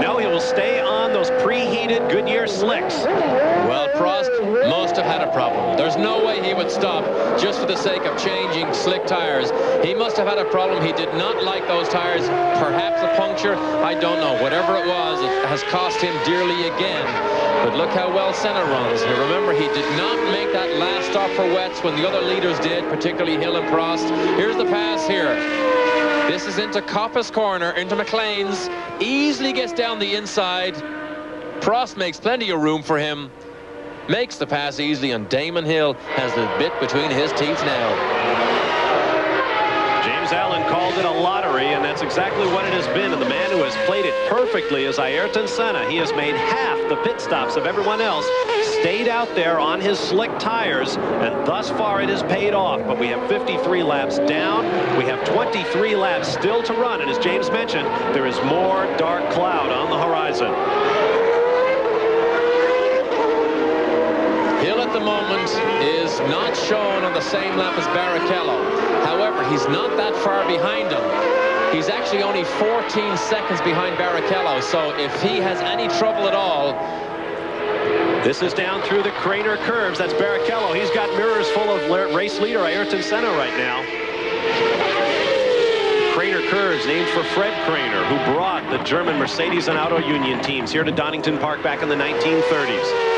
S1: No, he will stay on those preheated Goodyear slicks.
S2: Well, Prost must have had a problem. There's no way he would stop just for the sake of changing slick tires. He must have had a problem. He did not like those tires. Perhaps a puncture. I don't know. Whatever it was, it has cost him dearly again. But look how well Senna runs. And remember, he did not make that last stop for wets when the other leaders did, particularly Hill and Prost. Here's the pass here. This is into Coppice Corner, into McLean's. Easily gets down the inside. Prost makes plenty of room for him. Makes the pass easily, and Damon Hill has the bit between his teeth now.
S1: James Allen called it a lottery, and that's exactly what it has been. And the man who has played it perfectly is Ayrton Senna. He has made half the pit stops of everyone else, stayed out there on his slick tires, and thus far it has paid off. But we have 53 laps down. We have 23 laps still to run, and as James mentioned, there is more dark cloud on the horizon.
S2: Hill at the moment is not shown on the same lap as Barrichello. However, he's not that far behind him. He's actually only 14 seconds behind Barrichello, so if he has any trouble at all...
S1: This is down through the Craner curves. That's Barrichello. He's got mirrors full of race leader Ayrton Senna right now. Craner curves named for Fred Craner, who brought the German Mercedes and Auto Union teams here to Donington Park back in the 1930s.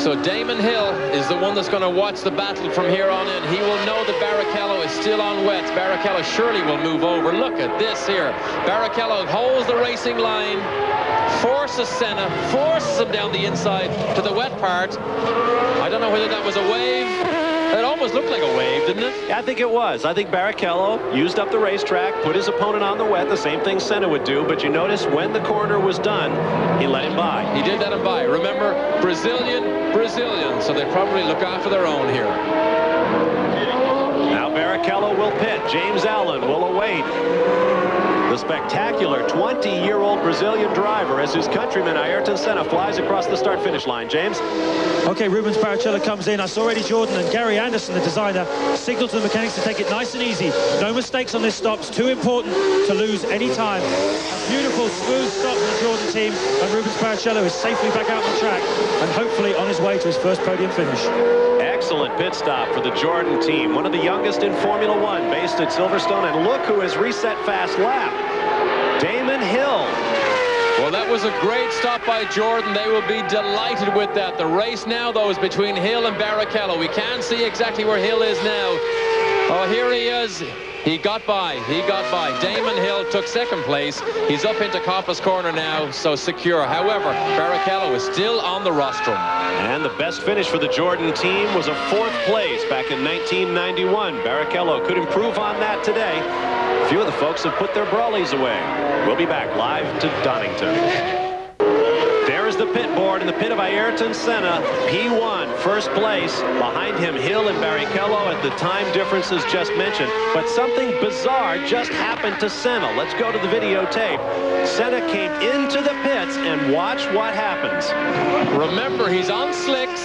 S2: So Damon Hill is the one that's going to watch the battle from here on in. He will know that Barrichello is still on wets. Barrichello surely will move over. Look at this here. Barrichello holds the racing line, forces Senna, forces him down the inside to the wet part. I don't know whether that was a wave. It almost almost looked like a wave, didn't it?
S1: I think it was. I think Barrichello used up the racetrack, put his opponent on the wet, the same thing Senna would do, but you notice when the corner was done, he let him by.
S8: He did let him by. Remember, Brazilian, so they probably look after their own here.
S1: Now Barrichello will pit. James Allen will await the spectacular 20-year-old Brazilian driver as his countryman Ayrton Senna flies across the start-finish line. James?
S4: Okay, Rubens Barrichello comes in. I saw Eddie Jordan and Gary Anderson, the designer, signal to the mechanics to take it nice and easy. No mistakes on this stop. It's too important to lose any time. A beautiful, smooth stop for the Jordan team, and Rubens Barrichello is safely back out on the track and hopefully on his way to his first podium finish.
S1: Excellent pit stop for the Jordan team, one of the youngest in Formula One, based at Silverstone, and look who has reset fast lap. Damon Hill.
S8: Well, that was a great stop by Jordan. They will be delighted with that. The race now, though, is between Hill and Barrichello. We can't see exactly where Hill is now. Oh, here he is. He got by. Damon Hill took second place. He's up into Coppice Corner now, so secure. However, Barrichello is still on the rostrum.
S1: And the best finish for the Jordan team was a 4th place back in 1991. Barrichello could improve on that today. A few of the folks have put their brawlies away. We'll be back live to Donington. There is the pit board in the pit of Ayrton Senna, P1, first place. Behind him, Hill and Barrichello at the time differences just mentioned. But something bizarre just happened to Senna. Let's go to the videotape. Senna came into the pits and watch what happens.
S8: Remember, he's on slicks,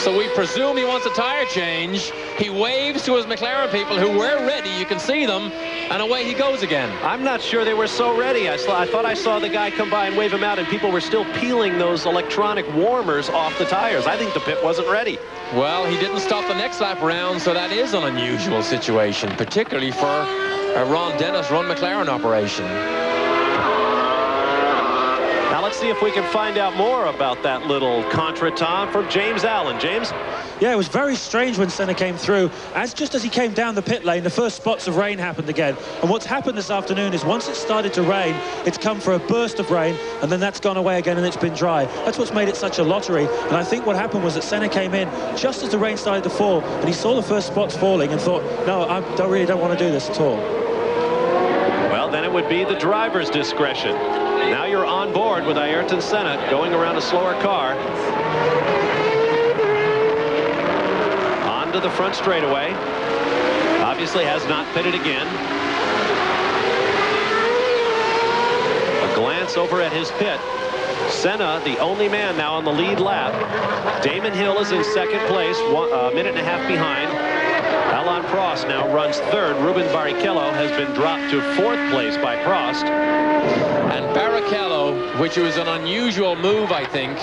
S8: so we presume he wants a tire change. He waves to his McLaren people who were ready. You can see them, and away he goes again.
S1: I'm not sure they were so ready. I thought I saw the guy come by and wave him out, and people were still peeling those electronic warmers off the tires. I think the pit wasn't ready.
S8: Well, he didn't stop the next lap round, so that is an unusual situation, particularly for a Ron Dennis Ron McLaren operation.
S1: Now let's see if we can find out more about that little contretemps from James Allen. James?
S4: Yeah, it was very strange when Senna came through. Just as he came down the pit lane, the first spots of rain happened again. And what's happened this afternoon is once it started to rain, it's come for a burst of rain, and then that's gone away again and it's been dry. That's what's made it such a lottery. And I think what happened was that Senna came in just as the rain started to fall, and he saw the first spots falling and thought, no, I really don't want to do this at all.
S1: Well, then it would be the driver's discretion. Now you're on board with Ayrton Senna going around a slower car. Onto the front straightaway. Obviously has not pitted again. A glance over at his pit. Senna, the only man now on the lead lap. Damon Hill is in second place, a minute and a half behind. Alain Prost now runs third. Rubens Barrichello has been dropped to 4th place by Prost.
S8: And Barrichello, which was an unusual move, I think,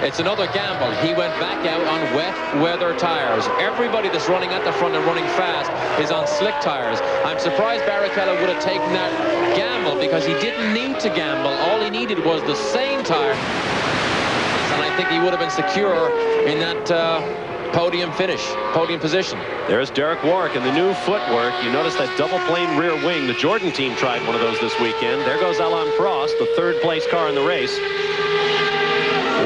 S8: it's another gamble. He went back out on wet weather tires. Everybody that's running at the front and running fast is on slick tires. I'm surprised Barrichello would have taken that gamble because he didn't need to gamble. All he needed was the same tire. And I think he would have been secure in that podium finish, podium position.
S1: There's Derek Warwick in the new footwork. You notice that double plane rear wing. The Jordan team tried one of those this weekend. There goes Alain Prost, the 3rd place car in the race.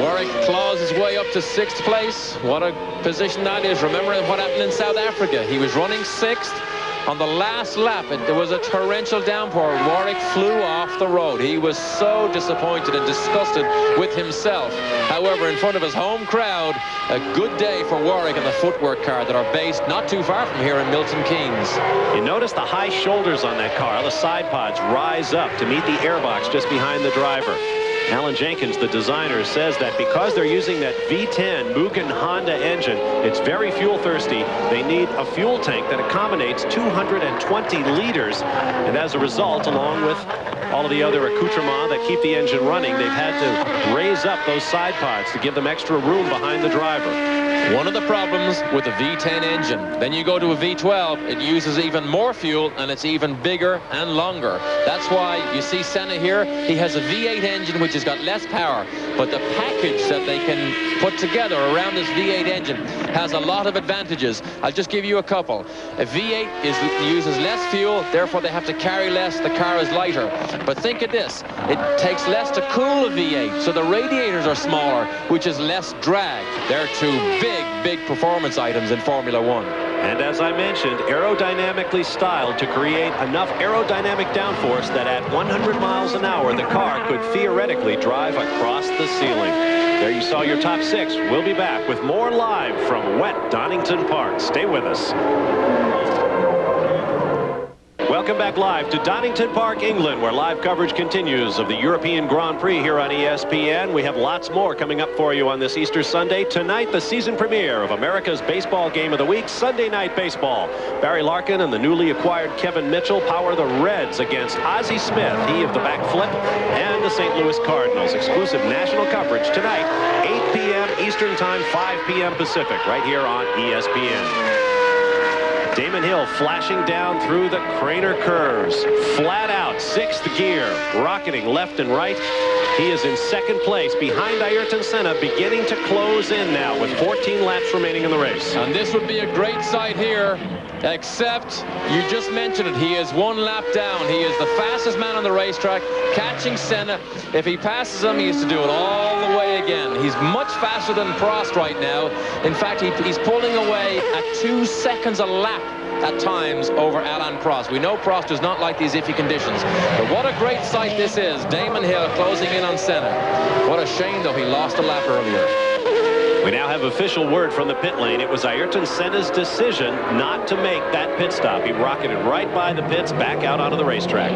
S8: Warwick claws his way up to 6th place. What a position that is. Remember what happened in South Africa. He was running 6th. On the last lap, there was a torrential downpour. Warwick flew off the road. He was so disappointed and disgusted with himself. However, in front of his home crowd, a good day for Warwick and the footwork car that are based not too far from here in Milton Keynes.
S1: You notice the high shoulders on that car. The side pods rise up to meet the airbox just behind the driver. Alan Jenkins, the designer, says that because they're using that V10 Mugen Honda engine, it's very fuel thirsty. They need a fuel tank that accommodates 220 liters. And as a result, along with all of the other accoutrements that keep the engine running, they've had to raise up those side pods to give them extra room behind the driver.
S8: One of the problems with a V10 engine, then you go to a V12, it uses even more fuel and it's even bigger and longer. That's why you see Senna here, he has a V8 engine which has got less power, but the package that they can put together around this V8 engine has a lot of advantages. I'll just give you a couple. A V8 uses less fuel, therefore they have to carry less, the car is lighter. But think of this, it takes less to cool a V8, so the radiators are smaller, which is less drag. They're too big big performance items in Formula One.
S1: And as I mentioned, aerodynamically styled to create enough aerodynamic downforce that at 100 miles an hour, the car could theoretically drive across the ceiling. There you saw your top 6. We'll be back with more live from wet Donington Park. Stay with us. Welcome back live to Donington Park, England, where live coverage continues of the European Grand Prix here on ESPN. We have lots more coming up for you on this Easter Sunday. Tonight, the season premiere of America's baseball game of the week, Sunday Night Baseball. Barry Larkin and the newly acquired Kevin Mitchell power the Reds against Ozzie Smith, he of the backflip, and the St. Louis Cardinals. Exclusive national coverage tonight, 8 p.m. Eastern Time, 5 p.m. Pacific, right here on ESPN. Damon Hill flashing down through the Craner curves. Flat out, 6th gear, rocketing left and right. He is in 2nd place behind Ayrton Senna, beginning to close in now with 14 laps remaining in the race.
S8: And this would be a great sight here, except you just mentioned it. He is 1 lap down. He is the fastest man on the racetrack, catching Senna. If he passes him, he has to do it all the way again. He's much faster than Prost right now. In fact, he's pulling away at 2 seconds a lap at times over Alain Prost. We know Prost does not like these iffy conditions. But what a great sight this is. Damon Hill closing in on Senna. What a shame, though, he lost a lap earlier.
S1: We now have official word from the pit lane. It was Ayrton Senna's decision not to make that pit stop. He rocketed right by the pits, back out onto the racetrack.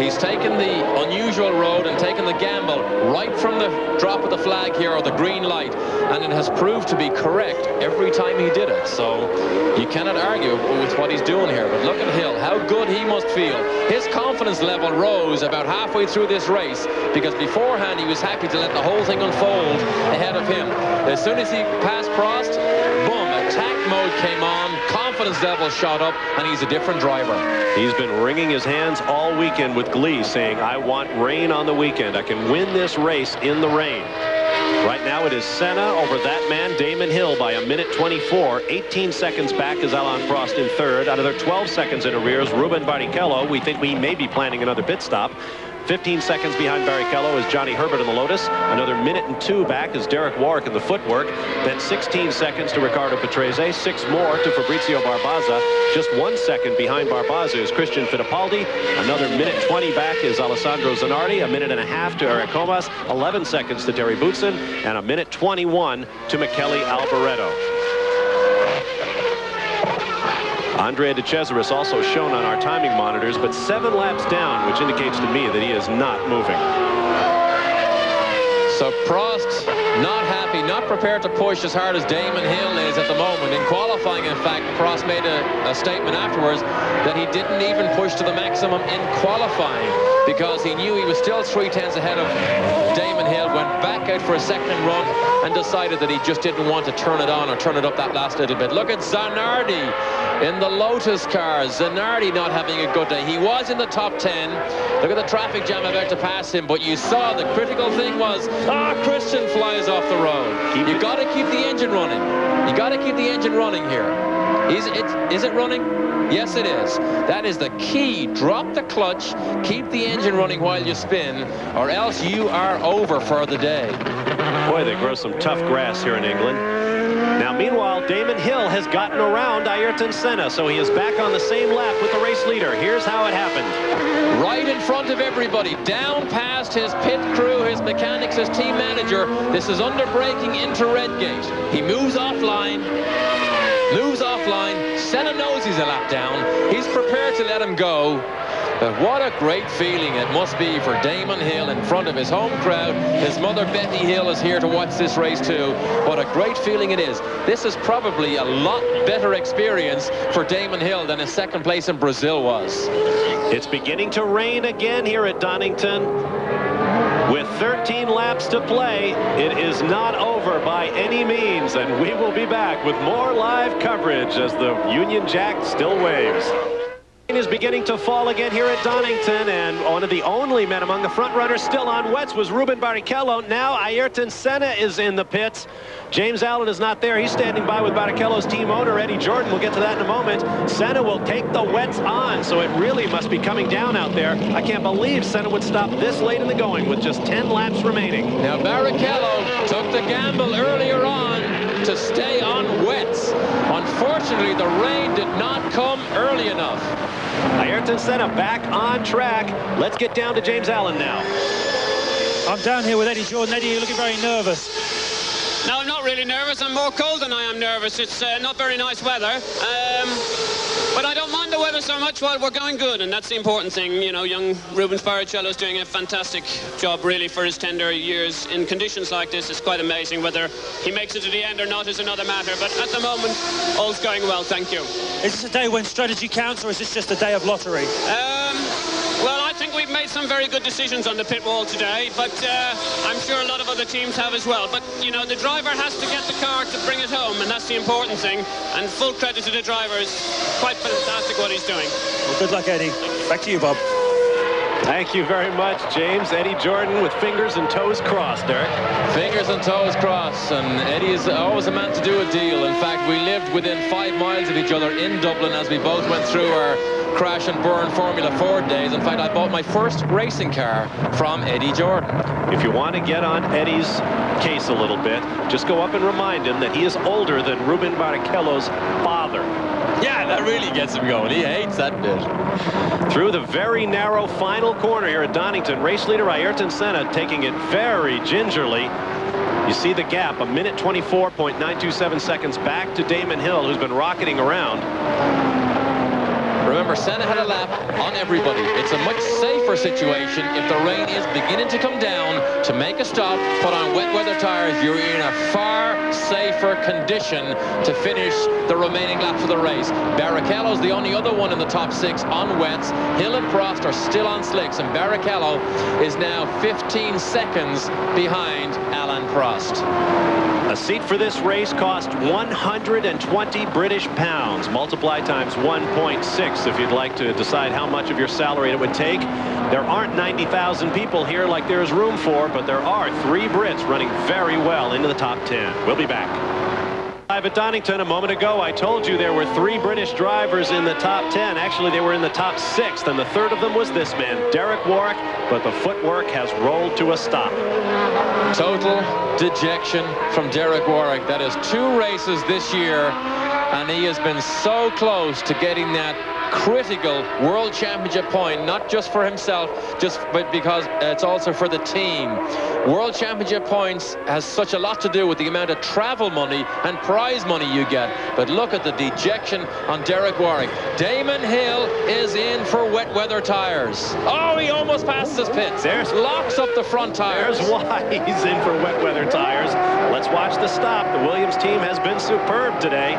S8: He's taken the unusual road and taken the gamble right from the drop of the flag here, or the green light, and it has proved to be correct every time he did it. So you cannot argue with what he's doing here. But look at Hill, how good he must feel. His confidence level rose about halfway through this race, because beforehand he was happy to let the whole thing unfold ahead of him. As soon as he passed Prost, boom, attack mode came on, confidence level shot up, and he's a different driver.
S1: He's been wringing his hands all weekend with glee, saying, I want rain on the weekend. I can win this race in the rain. Right now it is Senna over that man, Damon Hill, by 1:24. 18 seconds back is Alain Prost in 3rd. Another 12 seconds in arrears, Ruben Barrichello. We think we may be planning another pit stop. 15 seconds behind Barrichello is Johnny Herbert in the Lotus. Another 1:02 back is Derek Warwick in the footwork. Then 16 seconds to Ricardo Patrese. 6 more to Fabrizio Barbaza. Just 1 second behind Barbaza is Christian Fittipaldi. Another 1:20 back is Alessandro Zanardi. 1.5 to Eric Comas. 11 seconds to Terry Boutsen. And 1:21 to Michele Alboreto. Andrea De Cesaris also shown on our timing monitors, but 7 laps down, which indicates to me that he is not moving.
S8: So Prost not happy, not prepared to push as hard as Damon Hill is at the moment. In qualifying, in fact, Prost made a statement afterwards that he didn't even push to the maximum in qualifying, because he knew he was still 3/10 ahead of Damon Hill, went back out for a second run and decided that he just didn't want to turn it on or turn it up that last little bit. Look at Zanardi in the Lotus car. Zanardi not having a good day. He was in the top 10. Look at the traffic jam about to pass him, but you saw the critical thing was, Christian flies off the road. You got to keep the engine running. You got to keep the engine running here. Is it running? Yes, it is. That is the key. Drop the clutch, keep the engine running while you spin, or else you are over for the day.
S1: Boy, they grow some tough grass here in England. Now, meanwhile, Damon Hill has gotten around Ayrton Senna, so he is back on the same lap with the race leader. Here's how it happened.
S8: Right in front of everybody, down past his pit crew, his mechanics, his team manager. This is under braking into Redgate. He moves offline. Senna knows he's a lap down. He's prepared to let him go. But what a great feeling it must be for Damon Hill in front of his home crowd. His mother, Betty Hill, is here to watch this race too. What a great feeling it is. This is probably a lot better experience for Damon Hill than his 2nd place in Brazil was.
S1: It's beginning to rain again here at Donington. With 13 laps to play, it is not over by any means, and we will be back with more live coverage as the Union Jack still waves. Is beginning to fall again here at Donington, and one of the only men among the front runners still on wets was Ruben Barrichello. Now Ayrton Senna is in the pits. James Allen is not there. He's standing by with Barrichello's team owner, Eddie Jordan. We'll get to that in a moment. Senna will take the wets on, so it really must be coming down out there. I can't believe Senna would stop this late in the going with just 10 laps remaining.
S8: Now Barrichello took the gamble earlier on to stay on wets. Unfortunately, the rain did not come early enough.
S1: Ayrton Senna back on track. Let's get down to James Allen now.
S4: I'm down here with Eddie Jordan. Eddie, you're looking very nervous.
S9: No, I'm not really nervous. I'm more cold than I am nervous. It's not very nice weather. But I don't mind the weather so much while we're going good, and that's the important thing. You know, young Rubens Barrichello's doing a fantastic job, really, for his tender years. In conditions like this, it's quite amazing. Whether he makes it to the end or not is another matter. But at the moment, all's going well, thank you.
S4: Is this a day when strategy counts, or is this just a day of lottery?
S9: Well, I think we've made some very good decisions on the pit wall today, but I'm sure a lot of other teams have as well. But, you know, the driver has to get the car to bring it home, and that's the important thing. And full credit to the driver. It's quite fantastic what he's doing.
S4: Well, good luck, Eddie. Back to you, Bob.
S1: Thank you very much, James. Eddie Jordan with fingers and toes crossed, Derek.
S8: Fingers and toes crossed, and Eddie is always a man to do a deal. In fact, we lived within 5 miles of each other in Dublin as we both went through our crash and burn Formula 4 days. In fact, I bought my first racing car from Eddie Jordan.
S1: If you want to get on Eddie's case a little bit, just go up and remind him that he is older than Ruben Barrichello's father.
S8: Yeah, that really gets him going. He hates that bit.
S1: Through the very narrow final corner here at Donington, race leader Ayrton Senna taking it very gingerly. You see the gap, a minute 24.927 seconds back to Damon Hill, who's been rocketing around.
S8: Remember, Senna had a lap on everybody. It's a much safer situation if the rain is beginning to come down. To make a stop, put on wet weather tires, you're in a far safer condition to finish the remaining laps of the race. Barrichello's the only other one in the top 6 on wets. Hill and Prost are still on slicks, and Barrichello is now 15 seconds behind Alain Prost.
S1: A seat for this race cost 120 British pounds. Multiply times 1.6 if you'd like to decide how much of your salary it would take. There aren't 90,000 people here like there's room for, but there are 3 Brits running very well into the top 10. We'll be back. Live at Donington a moment ago, I told you there were 3 British drivers in the top 10. Actually, they were in the top 6, and the third of them was this man, Derek Warwick, but the footwork has rolled to a stop.
S8: Total dejection from Derek Warwick. That is 2 races this year, and he has been so close to getting that critical World Championship point, not just for himself, but because it's also for the team. World Championship points has such a lot to do with the amount of travel money and prize money you get. But look at the dejection on Derek Warwick. Damon Hill is in for wet weather tires. Oh, he almost passes his pits.
S1: There's
S8: locks up the front tires.
S1: There's why he's in for wet weather tires. Let's watch the stop. The Williams team has been superb today.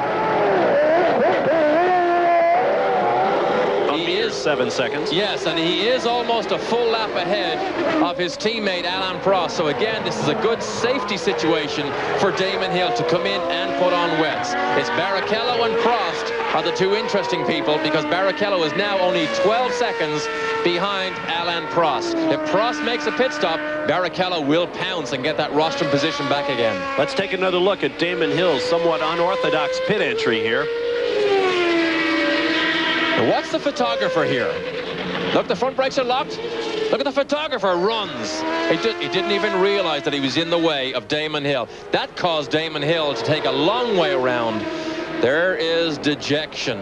S1: He is 7 seconds.
S8: Yes, and he is almost a full lap ahead of his teammate Alain Prost. So again, this is a good safety situation for Damon Hill to come in and put on wets. It's Barrichello and Prost are the 2 interesting people, because Barrichello is now only 12 seconds behind Alain Prost. If Prost makes a pit stop, Barrichello will pounce and get that rostrum position back again.
S1: Let's take another look at Damon Hill's somewhat unorthodox pit entry here.
S8: What's the photographer here? Look, the front brakes are locked. Look at the photographer runs. He didn't even realize that he was in the way of Damon Hill. That caused Damon Hill to take a long way around. There is dejection.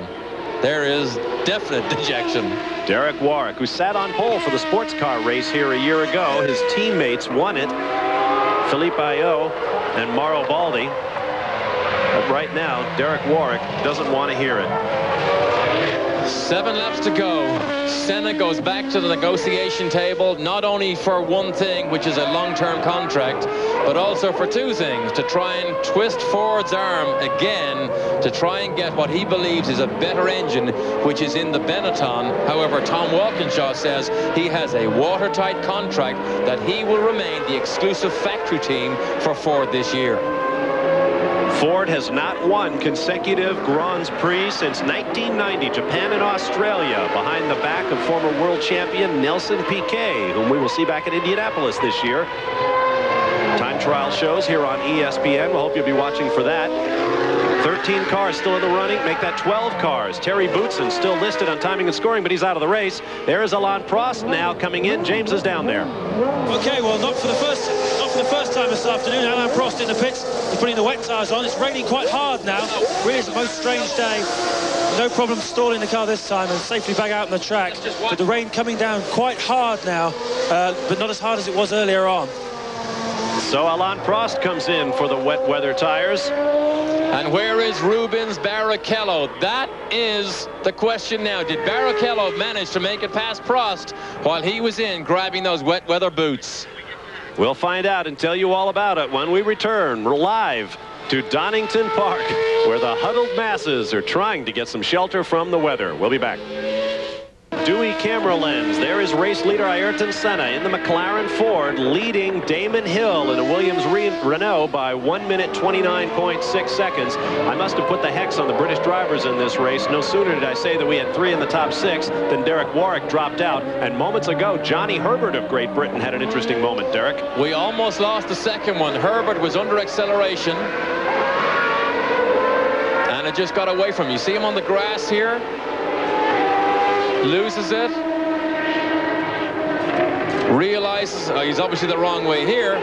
S8: There is definite dejection.
S1: Derek Warwick, who sat on pole for the sports car race here a year ago. His teammates won it. Philippe Ayot and Mauro Baldi. But right now, Derek Warwick doesn't want to hear it.
S8: 7 laps to go. Senna goes back to the negotiation table, not only for one thing, which is a long-term contract, but also for 2 things: to try and twist Ford's arm again, to try and get what he believes is a better engine, which is in the Benetton. However, Tom Walkinshaw says he has a watertight contract that he will remain the exclusive factory team for Ford this year.
S1: Ford has not won consecutive Grands Prix since 1990. Japan and Australia, behind the back of former world champion Nelson Piquet, whom we will see back at Indianapolis this year. Time trial shows here on ESPN. We'll hope you'll be watching for that. 13 cars still in the running, make that 12 cars. Terry Boutsen still listed on timing and scoring, but he's out of the race. There is Alain Prost now coming in. James is down there.
S4: Okay, well, not for the first time this afternoon. Alain Prost in the pits. He's putting the wet tyres on. It's raining quite hard now. Really is a most strange day. No problem stalling the car this time and safely back out on the track. But the rain coming down quite hard now, but not as hard as it was earlier on.
S1: So Alain Prost comes in for the wet weather tires.
S8: And where is Rubens Barrichello? That is the question now. Did Barrichello manage to make it past Prost while he was in grabbing those wet weather boots?
S1: We'll find out and tell you all about it when we return. We're live to Donington Park, where the huddled masses are trying to get some shelter from the weather. We'll be back. Dewey camera lens. There is race leader Ayrton Senna in the McLaren Ford, leading Damon Hill in a Williams Renault by 1 minute 29.6 seconds. I must have put the hex on the British drivers in this race. No sooner did I say that we had 3 in the top 6 than Derek Warwick dropped out. And moments ago, Johnny Herbert of Great Britain had an interesting moment, Derek.
S8: We almost lost the second one. Herbert was under acceleration, and it just got away from him. You see him on the grass here? Loses it, realizes he's obviously the wrong way here,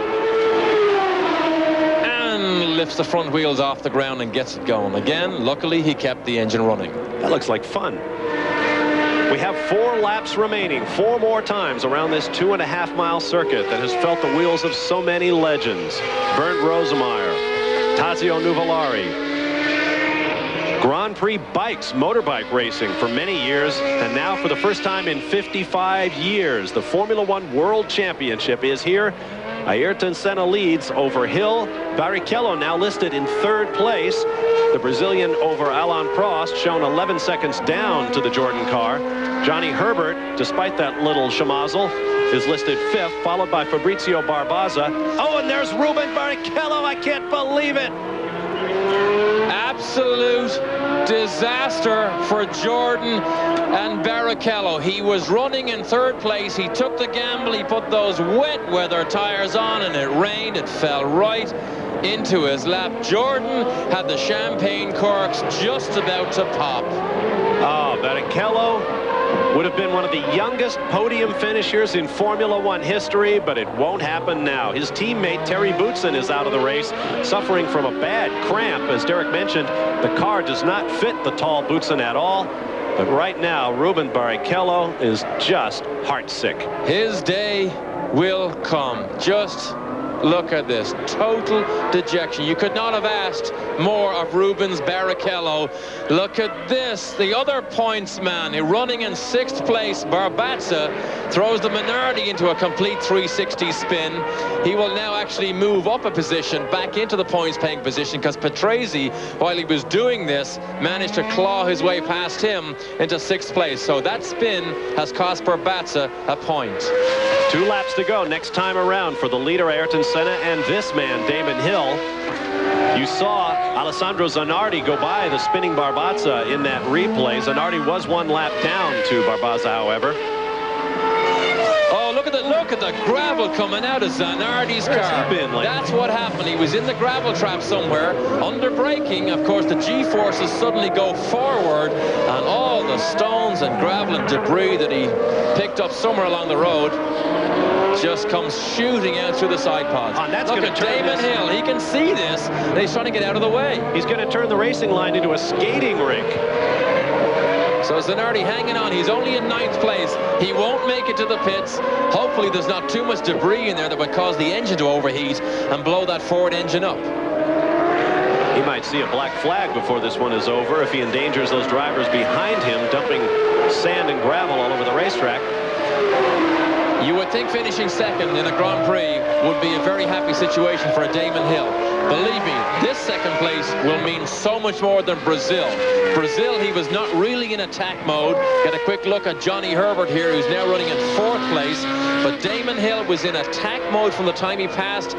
S8: and lifts the front wheels off the ground and gets it going again. Luckily, he kept the engine running.
S1: That looks like fun. We have 4 laps remaining, 4 more times around this 2.5-mile circuit that has felt the wheels of so many legends. Bernd Rosemeyer, Tazio Nuvolari. Grand Prix bikes, motorbike racing for many years, and now for the first time in 55 years, the Formula One World Championship is here. Ayrton Senna leads over Hill. Barrichello now listed in 3rd place. The Brazilian over Alain Prost, shown 11 seconds down to the Jordan car. Johnny Herbert, despite that little schmozzle, is listed 5th, followed by Fabrizio Barbaza. Oh, and there's Ruben Barrichello. I can't believe it.
S8: Absolute disaster for Jordan and Barrichello. He was running in 3rd place. He took the gamble. He put those wet weather tires on, and it rained. It fell right into his lap. Jordan had the champagne corks just about to pop.
S1: Oh, Barrichello would have been one of the youngest podium finishers in Formula One history, but it won't happen now. His teammate Terry Boutsen is out of the race, suffering from a bad cramp. As Derek mentioned, the car does not fit the tall Boutsen at all. But right now, Ruben Barrichello is just heartsick.
S8: His day will come. Just look at this. Total dejection. You could not have asked more of Rubens Barrichello. Look at this. The other points man, running in 6th place, Barbaza, throws the Minardi into a complete 360 spin. He will now actually move up a position back into the points-paying position, because Patrese, while he was doing this, managed to claw his way past him into 6th place. So that spin has cost Barbaza a point.
S1: 2 laps to go next time around for the leader Ayrton Senna and this man Damon Hill. You saw Alessandro Zanardi go by the spinning Barbaza in that replay. Zanardi was 1 lap down to Barbaza, however.
S8: Oh, look at the gravel coming out of Zanardi's car. That's what happened. He was in the gravel trap somewhere, under braking. Of course, the G-forces suddenly go forward, and all the stones and gravel and debris that he picked up somewhere along the road just comes shooting out through the side pods. Look at Damon Hill. He can see this, and he's trying to get out of the way.
S1: He's going to turn the racing line into a skating rink.
S8: So Zanardi hanging on. He's only in 9th place. He won't make it to the pits. Hopefully there's not too much debris in there that would cause the engine to overheat and blow that Ford engine up.
S1: He might see a black flag before this one is over if he endangers those drivers behind him, dumping sand and gravel all over the racetrack.
S8: You would think finishing second in a Grand Prix would be a very happy situation for a Damon Hill. Believe me, this second place will mean so much more than Brazil. Brazil, he was not really in attack mode. Get a quick look at Johnny Herbert here, who's now running in 4th place. But Damon Hill was in attack mode from the time he passed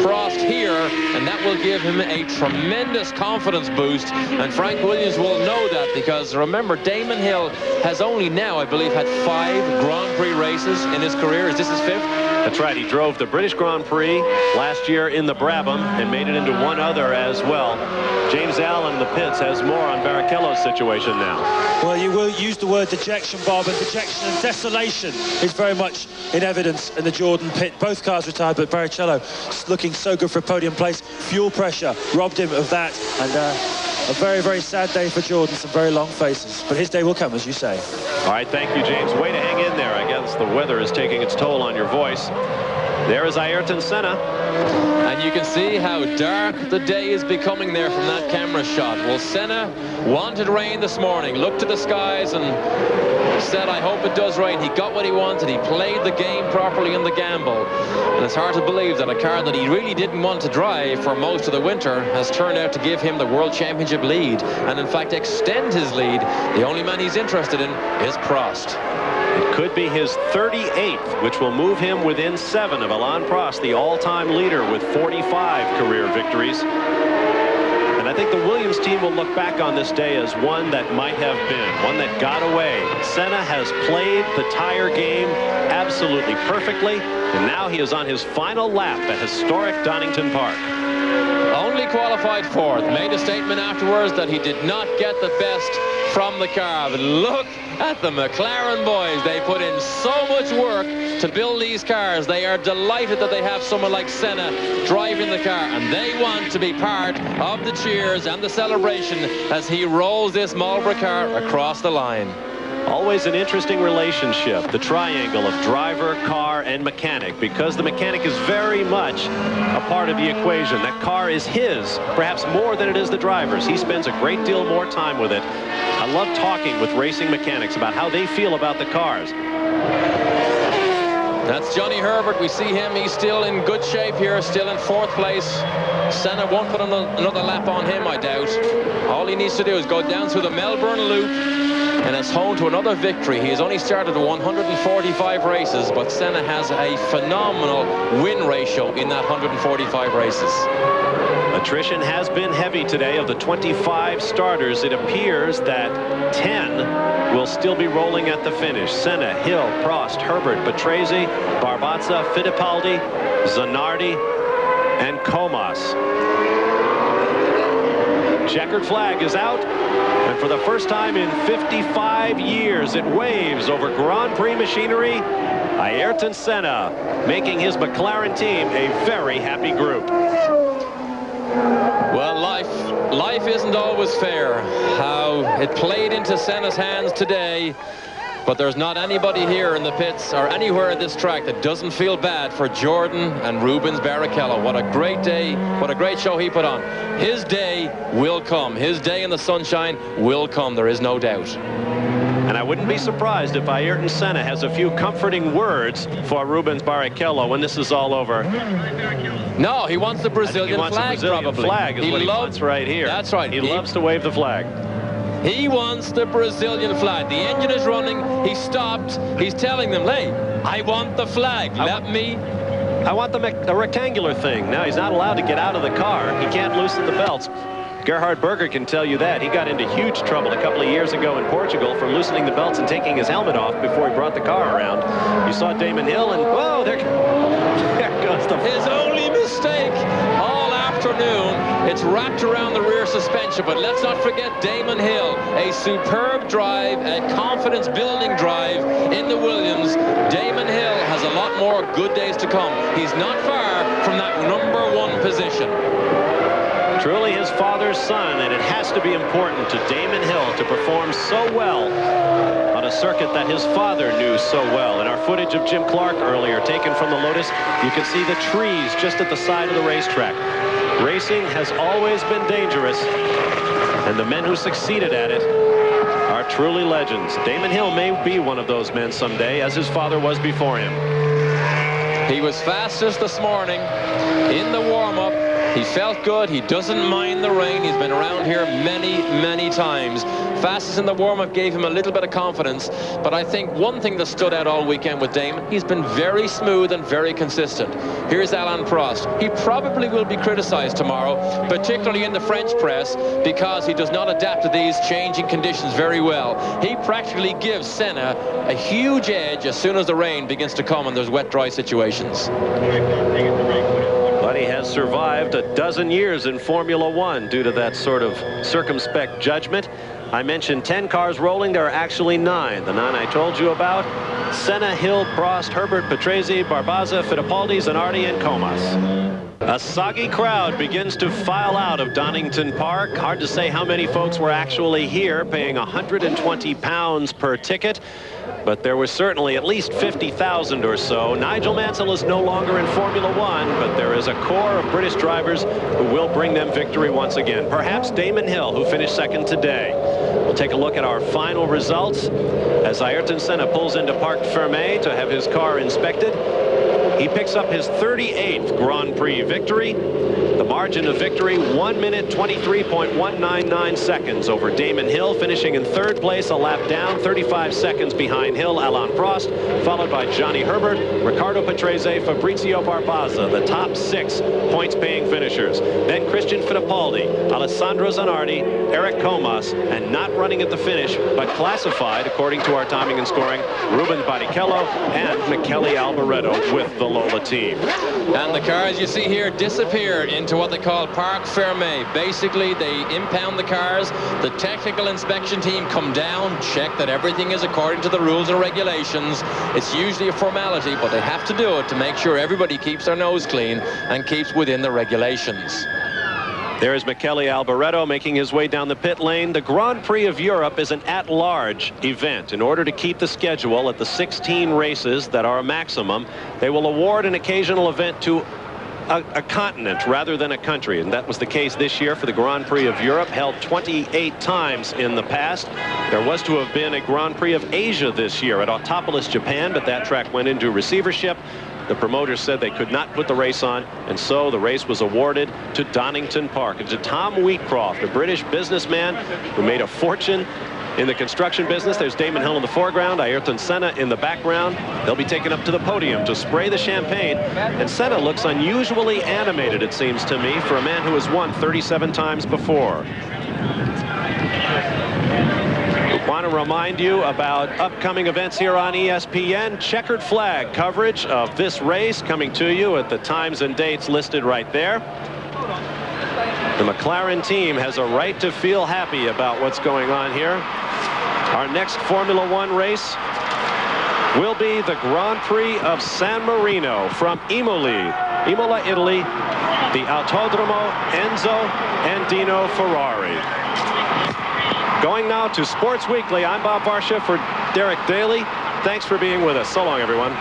S8: Prost here, and that will give him a tremendous confidence boost. And Frank Williams will know that, because remember, Damon Hill has only now, I believe, had 5 Grand Prix races in his career. Is this his 5th?
S1: That's right. He drove the British Grand Prix last year in the Brabham and made it into one other as well. James Allen in the pits has more on Barrichello's situation now.
S4: Well, you will use the word dejection, Bob, and dejection and desolation is very much in evidence in the Jordan pit. Both cars retired, but Barrichello looking so good for a podium place. Fuel pressure robbed him of that, and a very, very sad day for Jordan. Some very long faces, but his day will come, as you say.
S1: All right, thank you, James. Way to hang in there. I guess the weather is taking its toll on your voice. There is Ayrton Senna.
S8: And you can see how dark the day is becoming there from that camera shot. Well, Senna wanted rain this morning, looked to the skies and said, I hope it does rain. He got what he wanted. He played the game properly in the gamble. And it's hard to believe that a car that he really didn't want to drive for most of the winter has turned out to give him the World Championship lead, and in fact extend his lead. The only man he's interested in is Prost.
S1: It could be his 38th, which will move him within 7 of Alain Prost, the all-time leader with 45 career victories. And I think the Williams team will look back on this day as one that might have been, one that got away. Senna has played the tire game absolutely perfectly, and now he is on his final lap at historic Donington Park.
S8: Only qualified 4th. Made a statement afterwards that he did not get the best from the car. But look at the McLaren boys. They put in so much work to build these cars. They are delighted that they have someone like Senna driving the car, and they want to be part of the cheers and the celebration as he rolls this Marlboro car across the line.
S1: Always an interesting relationship, the triangle of driver, car, and mechanic, because the mechanic is very much a part of the equation. That car is his, perhaps more than it is the driver's. He spends a great deal more time with it. I love talking with racing mechanics about how they feel about the cars.
S8: That's Johnny Herbert. We see him. He's still in good shape here, still in 4th place. Senna won't put another lap on him, I doubt. All he needs to do is go down through the Melbourne Loop, and it's home to another victory. He has only started 145 races, but Senna has a phenomenal win ratio in that 145 races.
S1: Attrition has been heavy today. Of the 25 starters, it appears that 10 will still be rolling at the finish. Senna, Hill, Prost, Herbert, Patrese, Barbazza, Fittipaldi, Zanardi, and Comas. Checkered flag is out, and for the first time in 55 years, it waves over Grand Prix machinery. Ayrton Senna making his McLaren team a very happy group.
S8: Well, life isn't always fair. How it played into Senna's hands today, but there's not anybody here in the pits or anywhere at this track that doesn't feel bad for Jordan and Rubens Barrichello. What a great day, what a great show he put on. His day will come. His day in the sunshine will come, there is no doubt.
S1: And I wouldn't be surprised if Ayrton Senna has a few comforting words for Rubens Barrichello when this is all over.
S8: No, he wants the Brazilian flag, probably.
S1: Flag is what he wants right here.
S8: That's right.
S1: He loves to wave the flag.
S8: He wants the Brazilian flag. The engine is running. He stopped. He's telling them, hey, I want the flag. I want
S1: the rectangular thing. Now, he's not allowed to get out of the car. He can't loosen the belts. Gerhard Berger can tell you that. He got into huge trouble a couple of years ago in Portugal for loosening the belts and taking his helmet off before he brought the car around. You saw Damon Hill, and whoa, there goes the...
S8: His only mistake all afternoon. It's wrapped around the rear suspension, but let's not forget Damon Hill. A superb drive, a confidence-building drive in the Williams. Damon Hill has a lot more good days to come. He's not far from that #1 position.
S1: Truly his father's son, and it has to be important to Damon Hill to perform so well on a circuit that his father knew so well. In our footage of Jim Clark earlier, taken from the Lotus, you can see the trees just at the side of the racetrack. Racing has always been dangerous, and the men who succeeded at it are truly legends. Damon Hill may be one of those men someday, as his father was before him.
S8: He was fastest this morning in the warm-up. He felt good. He doesn't mind the rain. He's been around here many times. Fastest in the warm-up gave him a little bit of confidence. But I think one thing that stood out all weekend with Damon, he's been very smooth and very consistent. Here's Alain Prost. He probably will be criticized tomorrow, particularly in the French press, because he does not adapt to these changing conditions very well. He practically gives Senna a huge edge as soon as the rain begins to come and there's wet, dry situations.
S1: But he has survived a dozen years in Formula One due to that sort of circumspect judgment. I mentioned 10 cars rolling. There are actually 9. The 9 I told you about: Senna, Hill, Prost, Herbert, Patrese, Barbaza, Fittipaldi, Zanardi, and Comas. A soggy crowd begins to file out of Donington Park. Hard to say how many folks were actually here, paying £120 per ticket. But there was certainly at least 50,000 or so. Nigel Mansell is no longer in Formula One, but there is a core of British drivers who will bring them victory once again. Perhaps Damon Hill, who finished second today. We'll take a look at our final results as Ayrton Senna pulls into Parc Fermé to have his car inspected. He picks up his 38th Grand Prix victory. The margin of victory, 1 minute 23.199 seconds over Damon Hill, finishing in third place, a lap down, 35 seconds behind Hill, Alain Prost, followed by Johnny Herbert, Riccardo Patrese, Fabrizio Barbaza, the top 6 points-paying finishers. Then Christian Fittipaldi, Alessandro Zanardi, Eric Comas, and not running at the finish, but classified, according to our timing and scoring, Ruben Barrichello and Michele Alboreto with the Lola team.
S8: And the cars you see here disappear into what they call Parc Fermé. Basically, they impound the cars. The technical inspection team come down, check that everything is according to the rules and regulations. It's usually a formality, but they have to do it to make sure everybody keeps their nose clean and keeps within the regulations.
S1: There is Michele Alboreto making his way down the pit lane. The Grand Prix of Europe is an at-large event. In order to keep the schedule at the 16 races that are a maximum, they will award an occasional event to a continent rather than a country, and that was the case this year for the Grand Prix of Europe, held 28 times in the past. There was to have been a Grand Prix of Asia this year at Autopolis, Japan, but that track went into receivership. The promoters said they could not put the race on, and so the race was awarded to Donington Park and to Tom Wheatcroft, a British businessman who made a fortune in the construction business. There's Damon Hill in the foreground, Ayrton Senna in the background. They'll be taken up to the podium to spray the champagne, and Senna looks unusually animated, it seems to me, for a man who has won 37 times before. I want to remind you about upcoming events here on ESPN. Checkered flag coverage of this race coming to you at the times and dates listed right there. The McLaren team has a right to feel happy about what's going on here. Our next Formula One race will be the Grand Prix of San Marino from Imola, Italy, the Autodromo Enzo Andino Ferrari. Going now to Sports Weekly. I'm Bob Varsha for Derek Daly. Thanks for being with us. So long, everyone.